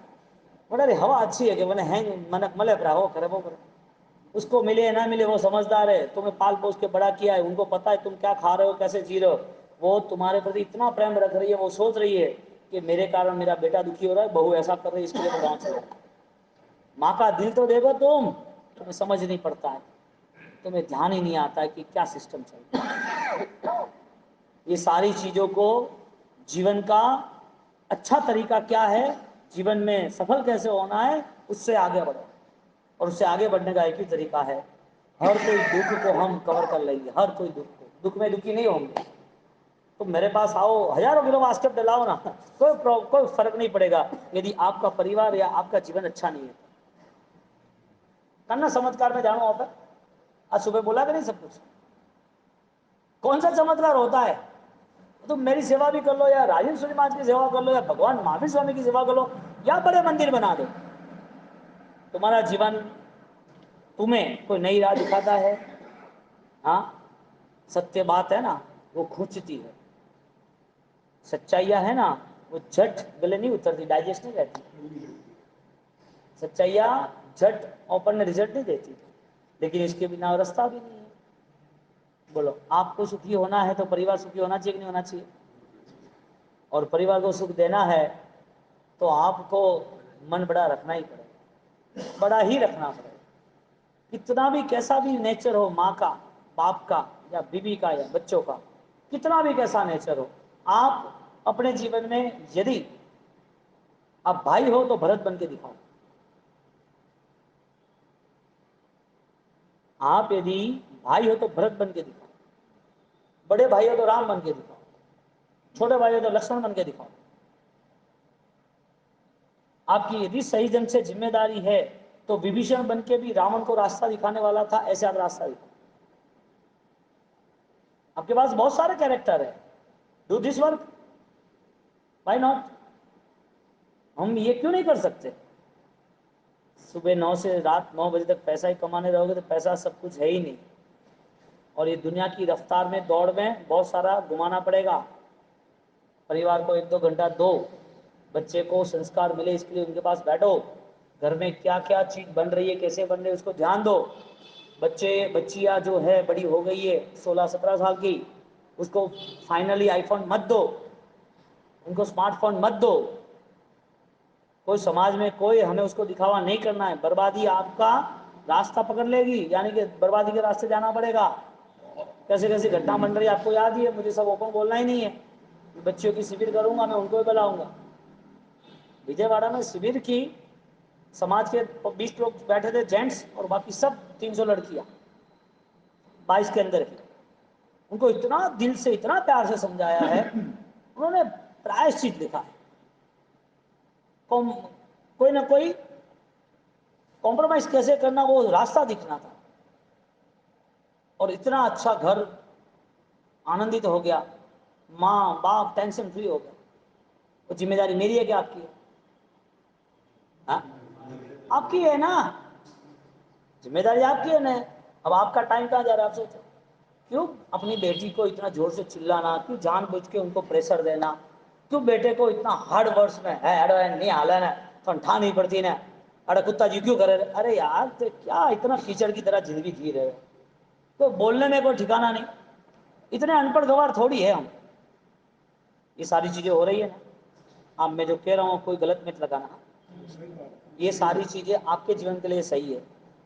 وٹے ہوا اچھی ہے کہ میں ہینگ من ملے پڑا وہ کرے وہ کرے، اس کو ملے نہ ملے وہ سمجھدار ہے، تمہیں پال پوس کے بڑا کیا ہے، ان کو پتا ہے تم کیا کھا رہے ہو کیسے جی رہے ہو، وہ تمہارے پرتی اتنا پریم رکھ رہی ہے، وہ سوچ رہی ہے کہ میرے کارن میرا بیٹا دکھی ہو رہا ہے، بہو ایسا کر رہی ہے، اس کے لیے گاؤں سے ماں کا دل تو دیکھو تمہیں سمجھ نہیں پڑتا ہے، تمہیں دھیان ہی نہیں آتا ہے کہ کیا سسٹم چلتا ہے۔ یہ ساری چیزوں کو جیون کا اچھا طریقہ کیا ہے، جیون میں سفل کیسے ہونا ہے، اس سے آگے بڑھو، اور اس سے آگے بڑھنے کا ایک ہی طریقہ ہے، ہر کوئی دکھ کو ہم کور کر لیں گے، ہر کوئی دکھ کو، دکھ میں دکھی نہیں ہوں گے، تم میرے پاس آؤ 1000 کلو واسکٹ ڈلاؤ نا، کوئی فرق نہیں پڑے گا یدی آپ کا پریوار یا آپ کا جیون اچھا نہیں ہے۔ کرنا چمتکار میں جانو ہوتا ہے، آج صبح بولا کہ نہیں سب کچھ، کون سا چمتکار ہوتا ہے؟ تم میری سیوا بھی کر لو یا راجن سوری مہاراج کی سیوا کر لو یا بھگوان مہاویر سوامی کی سیوا کر لو یا بڑے مندر بنا دو، تمہارا جیون تمہیں کوئی نئی راہ دکھاتا ہے، ہاں ستیہ بات ہے نا وہ کھنچتی ہے، سچائیاں ہے نا وہ جھٹ گلے نہیں اترتی، ڈائجسٹ نہیں رہتی، سچائیاں جھٹ اوپن ریزلٹ نہیں دیتی، لیکن اس کے بنا رستہ بھی نہیں ہے۔ بولو آپ کو سکھی ہونا ہے تو پریوار سکھی ہونا چاہیے کہ نہیں ہونا چاہیے؟ اور پریوار کو سکھ دینا ہے تو آپ کو من بڑا رکھنا ہی پڑے گا، بڑا ہی رکھنا پڑے گا، کتنا بھی کیسا بھی نیچر ہو ماں کا، باپ کا یا بیوی کا یا بچوں کا، کتنا بھی کیسا نیچر ہو، آپ اپنے جیون میں یدی آپ بھائی ہو تو بھرت بن کے دکھاؤ، آپ یدی بھائی ہو تو بھرت بن کے دکھاؤ، بڑے بھائی ہو تو رام بن کے دکھاؤ، چھوٹے بھائی ہو تو لکشمن بن کے دکھاؤ، آپ کی یدی صحیح جنگ سے ذمہ داری ہے تو وبھیشن بن کے بھی راون کو راستہ دکھانے والا تھا، ایسے آپ راستہ دکھاؤ، آپ کے پاس بہت سارے کیریکٹر ہیں، do this work, why not? ہم یہ کیوں نہیں کر سکتے؟ صبح 9 سے رات 9 بجے تک پیسہ ہی کمانے رہو گے تو پیسہ سب کچھ ہے ہی نہیں، اور یہ دنیا کی رفتار میں دوڑ میں بہت سارا گھمانا پڑے گا، پریوار کو 1-2 گھنٹہ دو، بچے کو سنسکار ملے اس کے لیے ان کے پاس بیٹھو، گھر میں کیا کیا چیز بن رہی ہے کیسے بن رہی ہے اس کو دھیان دو، بچے بچیا جو ہے بڑی ہو گئی ہے 16-17 سال کی، اس کو فائنلی آئی فون مت دو، ان کو اسمارٹ فون مت دو، کوئی سماج میں کوئی ہمیں اس کو دکھاوا نہیں کرنا ہے، بربادی آپ کا راستہ پکڑ لے گی، یعنی کہ بربادی کے راستے جانا پڑے گا، کیسے کیسی گھٹنا بن رہی ہے آپ کو یاد ہی ہے، مجھے سب اوپن بولنا ہی نہیں ہے، بچیوں کی شبر کروں گا میں ان کو بھی بلاؤں گا، وجے واڑا میں شبر کی، سماج کے 20 لوگ بیٹھے تھے جینٹس اور باقی سب 300 لڑکیاں 22 کے اندر کی، ان کو اتنا دل سے اتنا پیار سے سمجھایا ہے، انہوں نے پرایشچت لکھا ہے، کوئی نہ کوئی کمپرومائز کیسے کرنا وہ راستہ دکھنا تھا، اور اتنا اچھا گھر آنندت ہو گیا، ماں باپ ٹینشن فری ہو گیا، وہ ذمہ داری میری ہے کہ آپ کی ہے؟ ہاں؟ آپ کی ہے نا، ذمہ داری آپ کی ہے نا، اب آپ کا ٹائم کہاں جا رہا ہے آپ سوچو، کیوں اپنی بیٹی کو اتنا زور سے چلانا، کیوں جان بوجھ کے ان کو پریشر دینا، کیوں بیٹے کو اتنا ہارڈ ورڈز میں ہے نہیں حالن ہے ٹھا نہیں پڑتی نا، ارے کتا جی کیوں کرے، ارے یار تو کیا اتنا کیچڑ کی طرح زندگی جی رہے ہو، تو بولنے میں کوئی ٹھکانا نہیں، اتنے ان پڑھ گوار تھوڑی ہے ہم، یہ ساری چیزیں ہو رہی ہے نا، اب میں جو کہہ رہا ہوں کوئی غلط مت لگانا، یہ ساری چیزیں آپ کے جیون کے لیے صحیح ہے،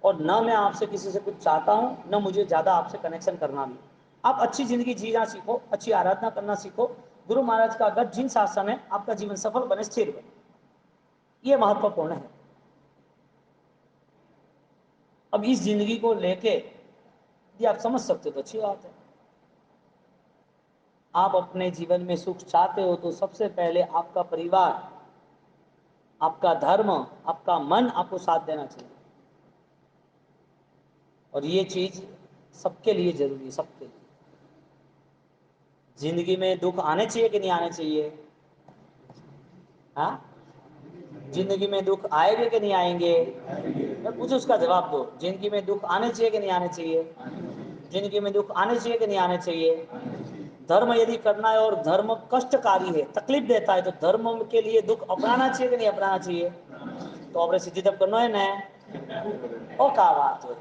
اور نہ میں آپ سے کسی سے کچھ چاہتا ہوں، نہ مجھے زیادہ آپ سے کنیکشن کرنا بھی، آپ اچھی زندگی جینا سیکھو، اچھی آرادھنا کرنا سیکھو، گرو مہاراج کا گھر جن شاسن میں آپ کا جیون سفل بنے استھر بنے، یہ مہتوپورن ہے۔ اب اس زندگی کو لے کے یہ آپ سمجھ سکتے تو اچھی بات ہے، آپ اپنے جیون میں سکھ چاہتے ہو تو سب سے پہلے آپ کا پریوار، آپ کا دھرم، آپ کا من آپ کو ساتھ دینا چاہیے، اور یہ چیز سب کے لیے ضروری ہے، سب کے لیے زندگی میں دکھ آنے چاہیے کہ نہیں آنے چاہیے؟ ہاں، زندگی میں دکھ آئے گے کہ نہیں آئیں گے؟ मैं पूछूं उसका जवाब दो। जिंदगी में दुख आने चाहिए कि नहीं आने चाहिए? जिंदगी में दुख आने चाहिए कि नहीं आने चाहिए? धर्म यदि करना है और धर्म कष्टकारी है, तकलीफ देता है, तो धर्म के लिए दुख अपनाना चाहिए कि नहीं अपनाना चाहिए? तो આપણે સીધી તપ કરનો है ને? ओ का बात है।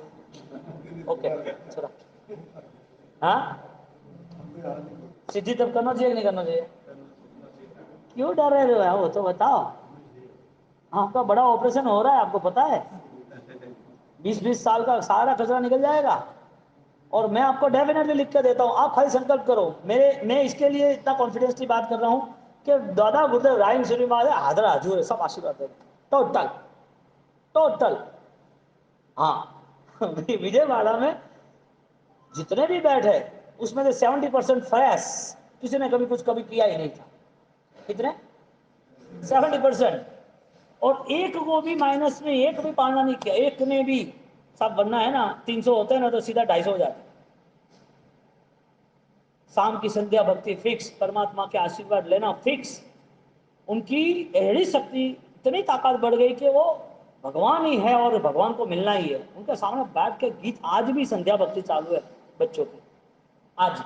ओके छोड़ा। हाँ सीधी तप करना चाहिए कि नहीं करना चाहिए? क्यों डर रहे हो? वो तो बताओ। आपका बड़ा ऑपरेशन हो रहा है, आपको पता है? 20-20 साल का सारा कचरा निकल जाएगा। और मैं आपको डेफिनेटली लिख के देता हूं, आप खाली संकल्प करो। मैं इसके लिए इतना कॉन्फिडेंसली बात कर रहा हूं कि दादा गुरुदेव रायन श्री महाराज हादरा हजूर सब आशीर्वाद दे टोटल टोटल। हाँ विजयवाड़ा में जितने भी बैठे उसमें से 70% फ्रेश, किसी ने कभी कुछ कभी किया ही नहीं था। कितने? 70%। और एक को भी माइनस में एक भी पालना नहीं किया, एक ने भी। सब बनना है ना, 300 होते हैं ना तो सीधा 250 हो जाते। शाम की संध्या भक्ति फिक्स, परमात्मा के आशीर्वाद लेना फिक्स। उनकी एड़ी शक्ति इतनी ताकत बढ़ गई कि वो भगवान ही है और भगवान को मिलना ही है। उनके सामने बैठ के गीत, आज भी संध्या भक्ति चालू है बच्चों की। आज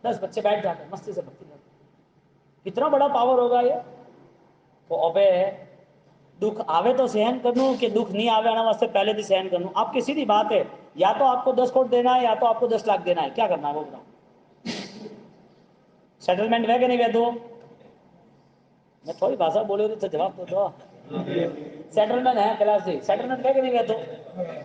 10 बच्चे बैठ जाते हैं मस्ती से भक्ति करते। कितना बड़ा पावर होगा ये। तो अबे दुख आवे तो सहन करनू कि दुख नहीं आवे आना वास्ते पहले भी सहन करनू? आपकी सीधी बात है, या तो आपको 10 करोड़ देना है या तो आपको 10 लाख देना है। क्या करना है वो बताओ? सेटलमेंट है कि नहीं? दो। मैं थोड़ी भाषा बोले तो जवाब दो। सेटलमेंट है कैलाश जी? सेटलमेंट है कि नहीं? तो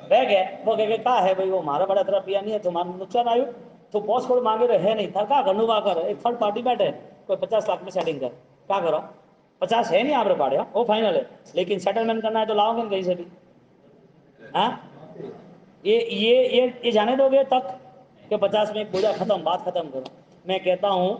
बह गया वो कहा है भाई वो मारा बड़ा तरह पिया नहीं है, तुम्हारा नुकसान आयु तो 5 करोड़ मांगे रहे है नहीं था। क्या घनु वा कर एक थर्ड पार्टी बैठे कोई 50 लाख में सेटिंग कर, क्या करो? 50 है नहीं आप पाड़े वो फाइनल है, लेकिन सेटलमेंट करना है तो लाओगे कहीं से भी। हाँ ये जाने दोगे तक कि 50 में पूजा खत्म, बात खत्म करो। मैं कहता हूं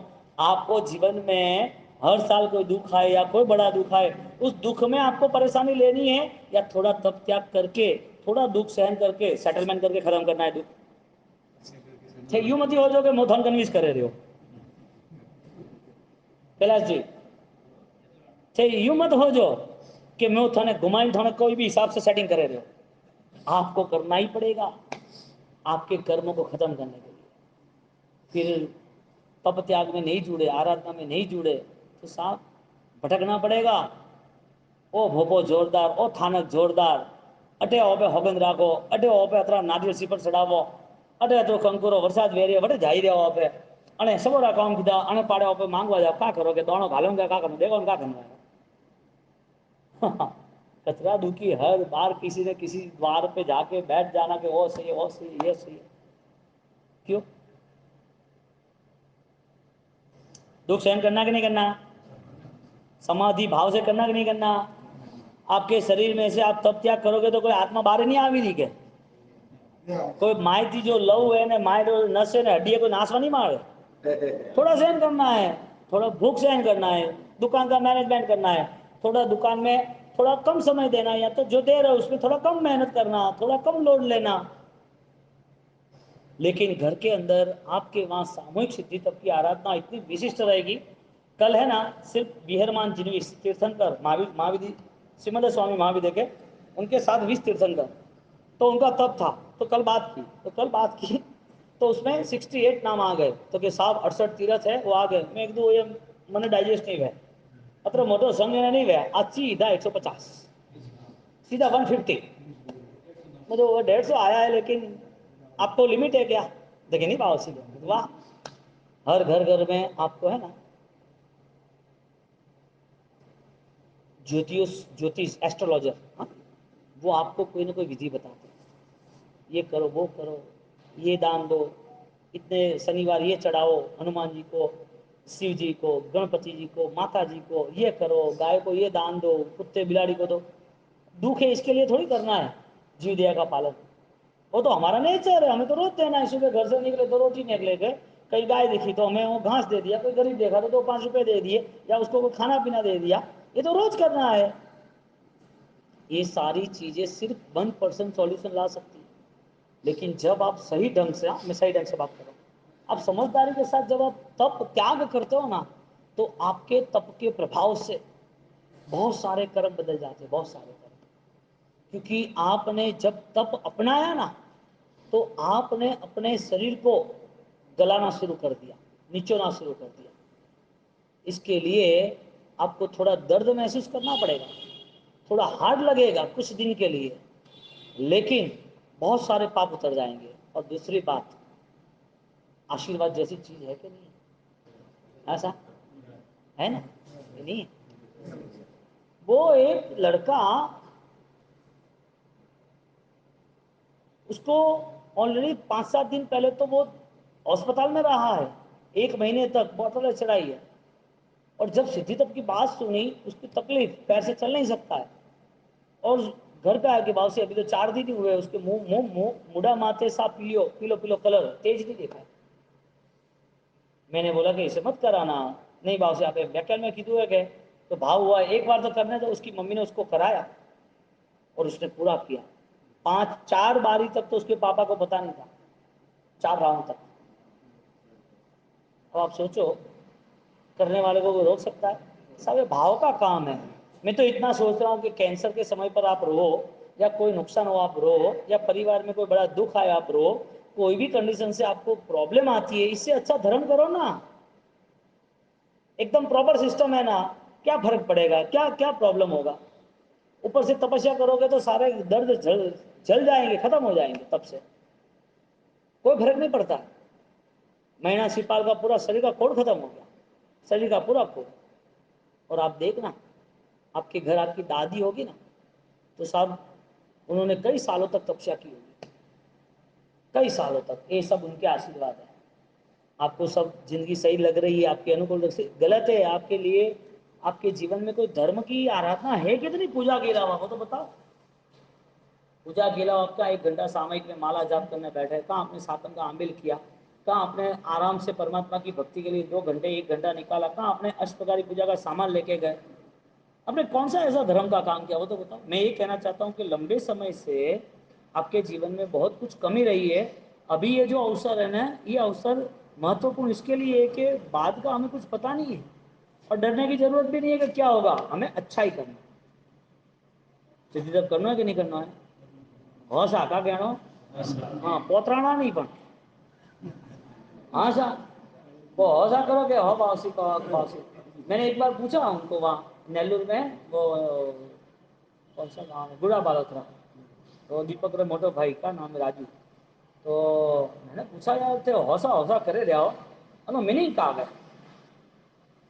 आपको जीवन में हर साल कोई दुख आए या कोई बड़ा दुख आए, उस दुख में आपको परेशानी लेनी है या थोड़ा तप त्याग करके, थोड़ा दुख सहन करके सेटलमेंट करके खत्म करना है दुख? यूं मत हो जो कि मोथन कन्विंस करे रहे हो कैलाश जी। यूं मत हो जो कि मैं थाने घुमाई थाने कोई भी हिसाब से सेटिंग करे रहे हो। आपको करना ही पड़ेगा आपके कर्मों को खत्म करने के लिए। फिर तप त्याग में नहीं जुड़े, आराधना में नहीं जुड़े तो साहब भटकना पड़ेगा। ओ भोपो जोरदार, ओ थानक जोरदार, अटे ओपे होगन राखो, अटे ओपे अतरा नारियल सीपर चढ़ावो, अटे अतरो कंकुरो वरसाद वेरियो वटे जाई रहो ओपे अने सबोरा काम कीधा अने पाड़े ओपे मांगवा जाओ। क्या करोगे? दोनों घालोगे क्या करो? देखो क्या करना है। कचरा दुखी हर बार किसी ने किसी द्वार पे जाके बैठ जाना कि वो सही है वो सही है ये सही है। क्यों? दुख सहन करना कि नहीं करना? समाधि भाव से करना कि नहीं करना? आपके शरीर में से आप तप त्याग करोगे तो कोई आत्मा बाहर नहीं आवी रही के? कोई मायती जो लव है ने माय जो नस है ने हड्डी कोई नाशवा नहीं मारे। थोड़ा सहन करना है, थोड़ा भूख सहन करना है, दुकान का मैनेजमेंट करना है, थोड़ा दुकान में थोड़ा कम समय देना, या तो जो दे रहे हो उसमें थोड़ा कम मेहनत करना, थोड़ा कम लोड लेना। लेकिन घर के अंदर आपके वहाँ सामूहिक सिद्धि तप की आराधना इतनी विशिष्ट रहेगी। कल है ना सिर्फ बिहरमान जिनवी तीर्थंकर महाविधि श्रीमद स्वामी महाविद्य के उनके साथ 20 तीर्थंकर, तो उनका तप था तो कल बात की तो उसमें 68 नाम आ गए। तो कि साहब 68 तीर्थ है वो आ गए। मैं एक दो ये मैंने डाइजेस्ट नहीं हुआ अत्र मोटो संघ नहीं हुआ आज सीधा 150 सीधा 150 मतलब वो 150 आया है। लेकिन आपको लिमिट है क्या? देखिए नहीं पाओ सीधे वाह। हर घर घर में आपको है ना ज्योतिष एस्ट्रोलॉजर, हाँ वो आपको कोई ना कोई विधि बताते हैं, ये करो वो करो, ये दान दो, इतने शनिवार ये चढ़ाओ हनुमान जी को, शिव जी को, गणपति जी को, माता जी को, ये करो, गाय को ये दान दो, कुत्ते बिलाड़ी को दो। दुख है इसके लिए थोड़ी करना है जीव दया का पालन। वो तो हमारा नेचर है, हमें तो रोज देना है। सुबह घर से निकले तो रोटी निकले गए, कहीं गाय दिखी तो हमें वो घास दे दिया, कोई गरीब देखा तो 2-5 रुपए दे दिए, या उसको कोई खाना पीना दे दिया। ये तो रोज करना है। ये सारी चीजें सिर्फ 1% सॉल्यूशन ला सकती है। लेकिन जब आप सही ढंग से, मैं सही ढंग से बात कर रहा हूँ, आप समझदारी के साथ जब आप तप त्याग करते हो ना, तो आपके तप के प्रभाव से बहुत सारे कर्म बदल जाते हैं, बहुत सारे कर्म। क्योंकि आपने जब तप अपनाया ना, तो आपने अपने शरीर को गलाना शुरू कर दिया, निचोड़ना शुरू कर दिया। इसके लिए आपको थोड़ा दर्द महसूस करना पड़ेगा, थोड़ा हार्ड लगेगा कुछ दिन के लिए, लेकिन बहुत सारे पाप उतर जाएंगे। और दूसरी बात, आशीर्वाद जैसी चीज है कि नहीं है? ऐसा है ना कि नहीं है? वो एक लड़का, उसको ऑलरेडी 5-7 दिन पहले तो वो अस्पताल में रहा है, 1 महीने तक बोतल चढ़ाई है। और जब सिद्धि तप की बात सुनी, उसकी तकलीफ, पैर से चल नहीं सकता है, और घर पे आके भाव से अभी तो 4 दिन ही हुए, उसके मुंह मुंह मुंह मुड़ा माथे सा पीलो पीलो पीलो कलर तेज नहीं देखा है। मैंने बोला कि इसे मत कराना, नहीं भाव से आप व्याख्यान में कीधु है, तो भाव हुआ एक बार तो करने, तो उसकी मम्मी ने उसको कराया और उसने पूरा किया। 4 बारी तक तो उसके पापा को पता नहीं था, 4 राउंड तक। अब आप सोचो, करने वाले को वो रोक सकता है? सब ये भाव का काम है। मैं तो इतना सोच रहा हूँ कि कैंसर के समय पर आप रो, या कोई नुकसान हो आप रो, या परिवार में कोई बड़ा दुख आए आप रो, कोई भी कंडीशन से आपको प्रॉब्लम आती है, इससे अच्छा धर्म करो ना। एकदम प्रॉपर सिस्टम है ना, क्या फर्क पड़ेगा, क्या क्या प्रॉब्लम होगा? ऊपर से तपस्या करोगे तो सारे दर्द जल जाएंगे, खत्म हो जाएंगे, तब से कोई फर्क नहीं पड़ता। महीना सिपाल का पूरा शरीर का कोड खत्म हो गया, शरीर का पूरा कोड। और आप देखना, आपके घर आपकी दादी होगी ना, तो साहब उन्होंने कई सालों तक तपस्या की होगी, कई सालों तक। ये सब उनके आशीर्वाद है। आपको सब जिंदगी सही लग रही है, आपके अनुकूल से गलत है आपके लिए। आपके जीवन में कोई धर्म की आराधना है कितनी? पूजा के अलावा वो तो बताओ। पूजा के अलावा आपका 1 घंटा सामयिक में माला जाप करने बैठे, कहाँ आपने सातम का आमिल किया, कहाँ आपने आराम से परमात्मा की भक्ति के लिए 2 घंटे 1 घंटा निकाला, कहाँ आपने अष्टप्रकारी पूजा का सामान लेके गए? आपने कौन सा ऐसा धर्म का काम किया वो तो बताओ। मैं ये कहना चाहता हूँ कि लंबे समय से आपके जीवन में बहुत कुछ कमी रही है। अभी ये जो अवसर है ना, ये अवसर महत्वपूर्ण इसके लिए है कि बाद का हमें कुछ पता नहीं है, और डरने की जरूरत भी नहीं है कि क्या होगा, हमें अच्छा ही करना है। सिद्धि तक करना है कि नहीं करना है? हाँ सा का कहना, हाँ पोतराना नहीं पण, हाँ सा वो हौसा करो कि हो बावसी को बावसी। मैंने एक बार पूछा उनको वहाँ नेल्लूर में, वो कौन सा गाँव है, गुड़ा बालोतरा, तो दीपक रे मोटो भाई का नाम है राजू। तो मैंने पूछा यार थे हौसा हौसा करे रहा हो, अनो मीनिंग का गए,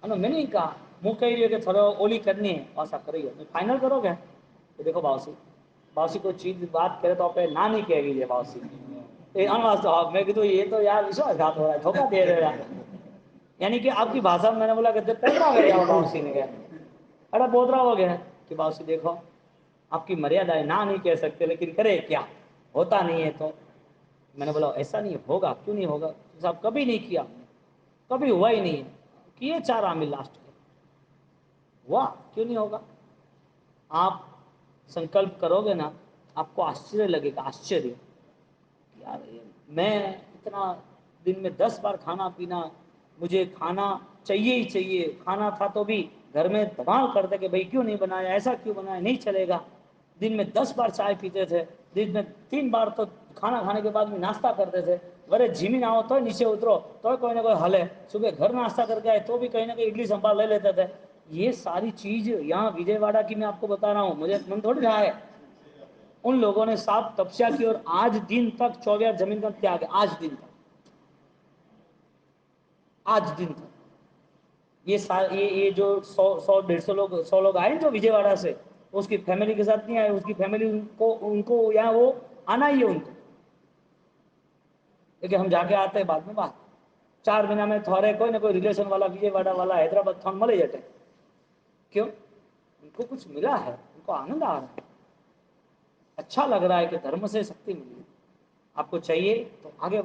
अनो मीनिंग का मुँह कही रही कि थोड़ा ओली करनी है हौसा करियो, फाइनल करोगे? तो देखो बावसी, बावसी कोई चीज बात करे तो आप ना नहीं कह रही है बावसी, मैं कीधु ये तो यार विश्वासघात हो रहा है, धोखा दे रहा है। यानी कि आपकी भाषा में मैंने बोला कहते पोतरा हो गया बावसी ने कहा, अरे पोतरा हो गया कि बावसी देखो आपकी मर्यादा है, ना नहीं कह सकते, लेकिन करे क्या, होता नहीं है तो। मैंने बोला ऐसा नहीं होगा, क्यों नहीं होगा साहब, कभी नहीं किया, कभी हुआ ही नहीं है, किए 4 आमिल लास्ट के, हुआ क्यों नहीं होगा? आप संकल्प करोगे ना, आपको आश्चर्य लगेगा, आश्चर्य। यार मैं इतना दिन में 10 बार खाना पीना, मुझे खाना चाहिए ही चाहिए, खाना था तो भी घर में धमाल करते कि भाई क्यों नहीं बनाया, ऐसा क्यों बनाया, नहीं चलेगा। दिन में 10 बार चाय पीते थे, दिन में 3 बार तो खाना खाने के बाद में नाश्ता करते थे। वरे जिमीन आओ तो नीचे उतरो तो कोई ना कोई हले, सुबह घर नाश्ता करके आए तो भी कहीं ना कहीं इडली संभाल ले लेते थे। ये सारी चीज यहाँ विजयवाड़ा की मैं आपको बता रहा हूँ, मुझे मन थोड़ी रहा है। उन लोगों ने साफ तपस्या की और आज दिन तक 24 जमीन का त्याग है, आज दिन तक, आज दिन तक। ये जो 100 150 लोग 100 लोग आए जो विजयवाड़ा से, उसकी फैमिली के साथ नहीं आए, उसकी फैमिली उनको उनको यहाँ वो आना ही है उनको, लेकिन हम जाके आते हैं बाद में बात। 4 महीना में थोड़े कोई ना कोई रिलेशन वाला विजयवाड़ा वाला हैदराबाद थान मले जाते, क्यों? उनको कुछ मिला है, उनको आनंद आ रहा है, अच्छा लग रहा है कि धर्म से शक्ति मिली। आपको चाहिए तो आगे बढ़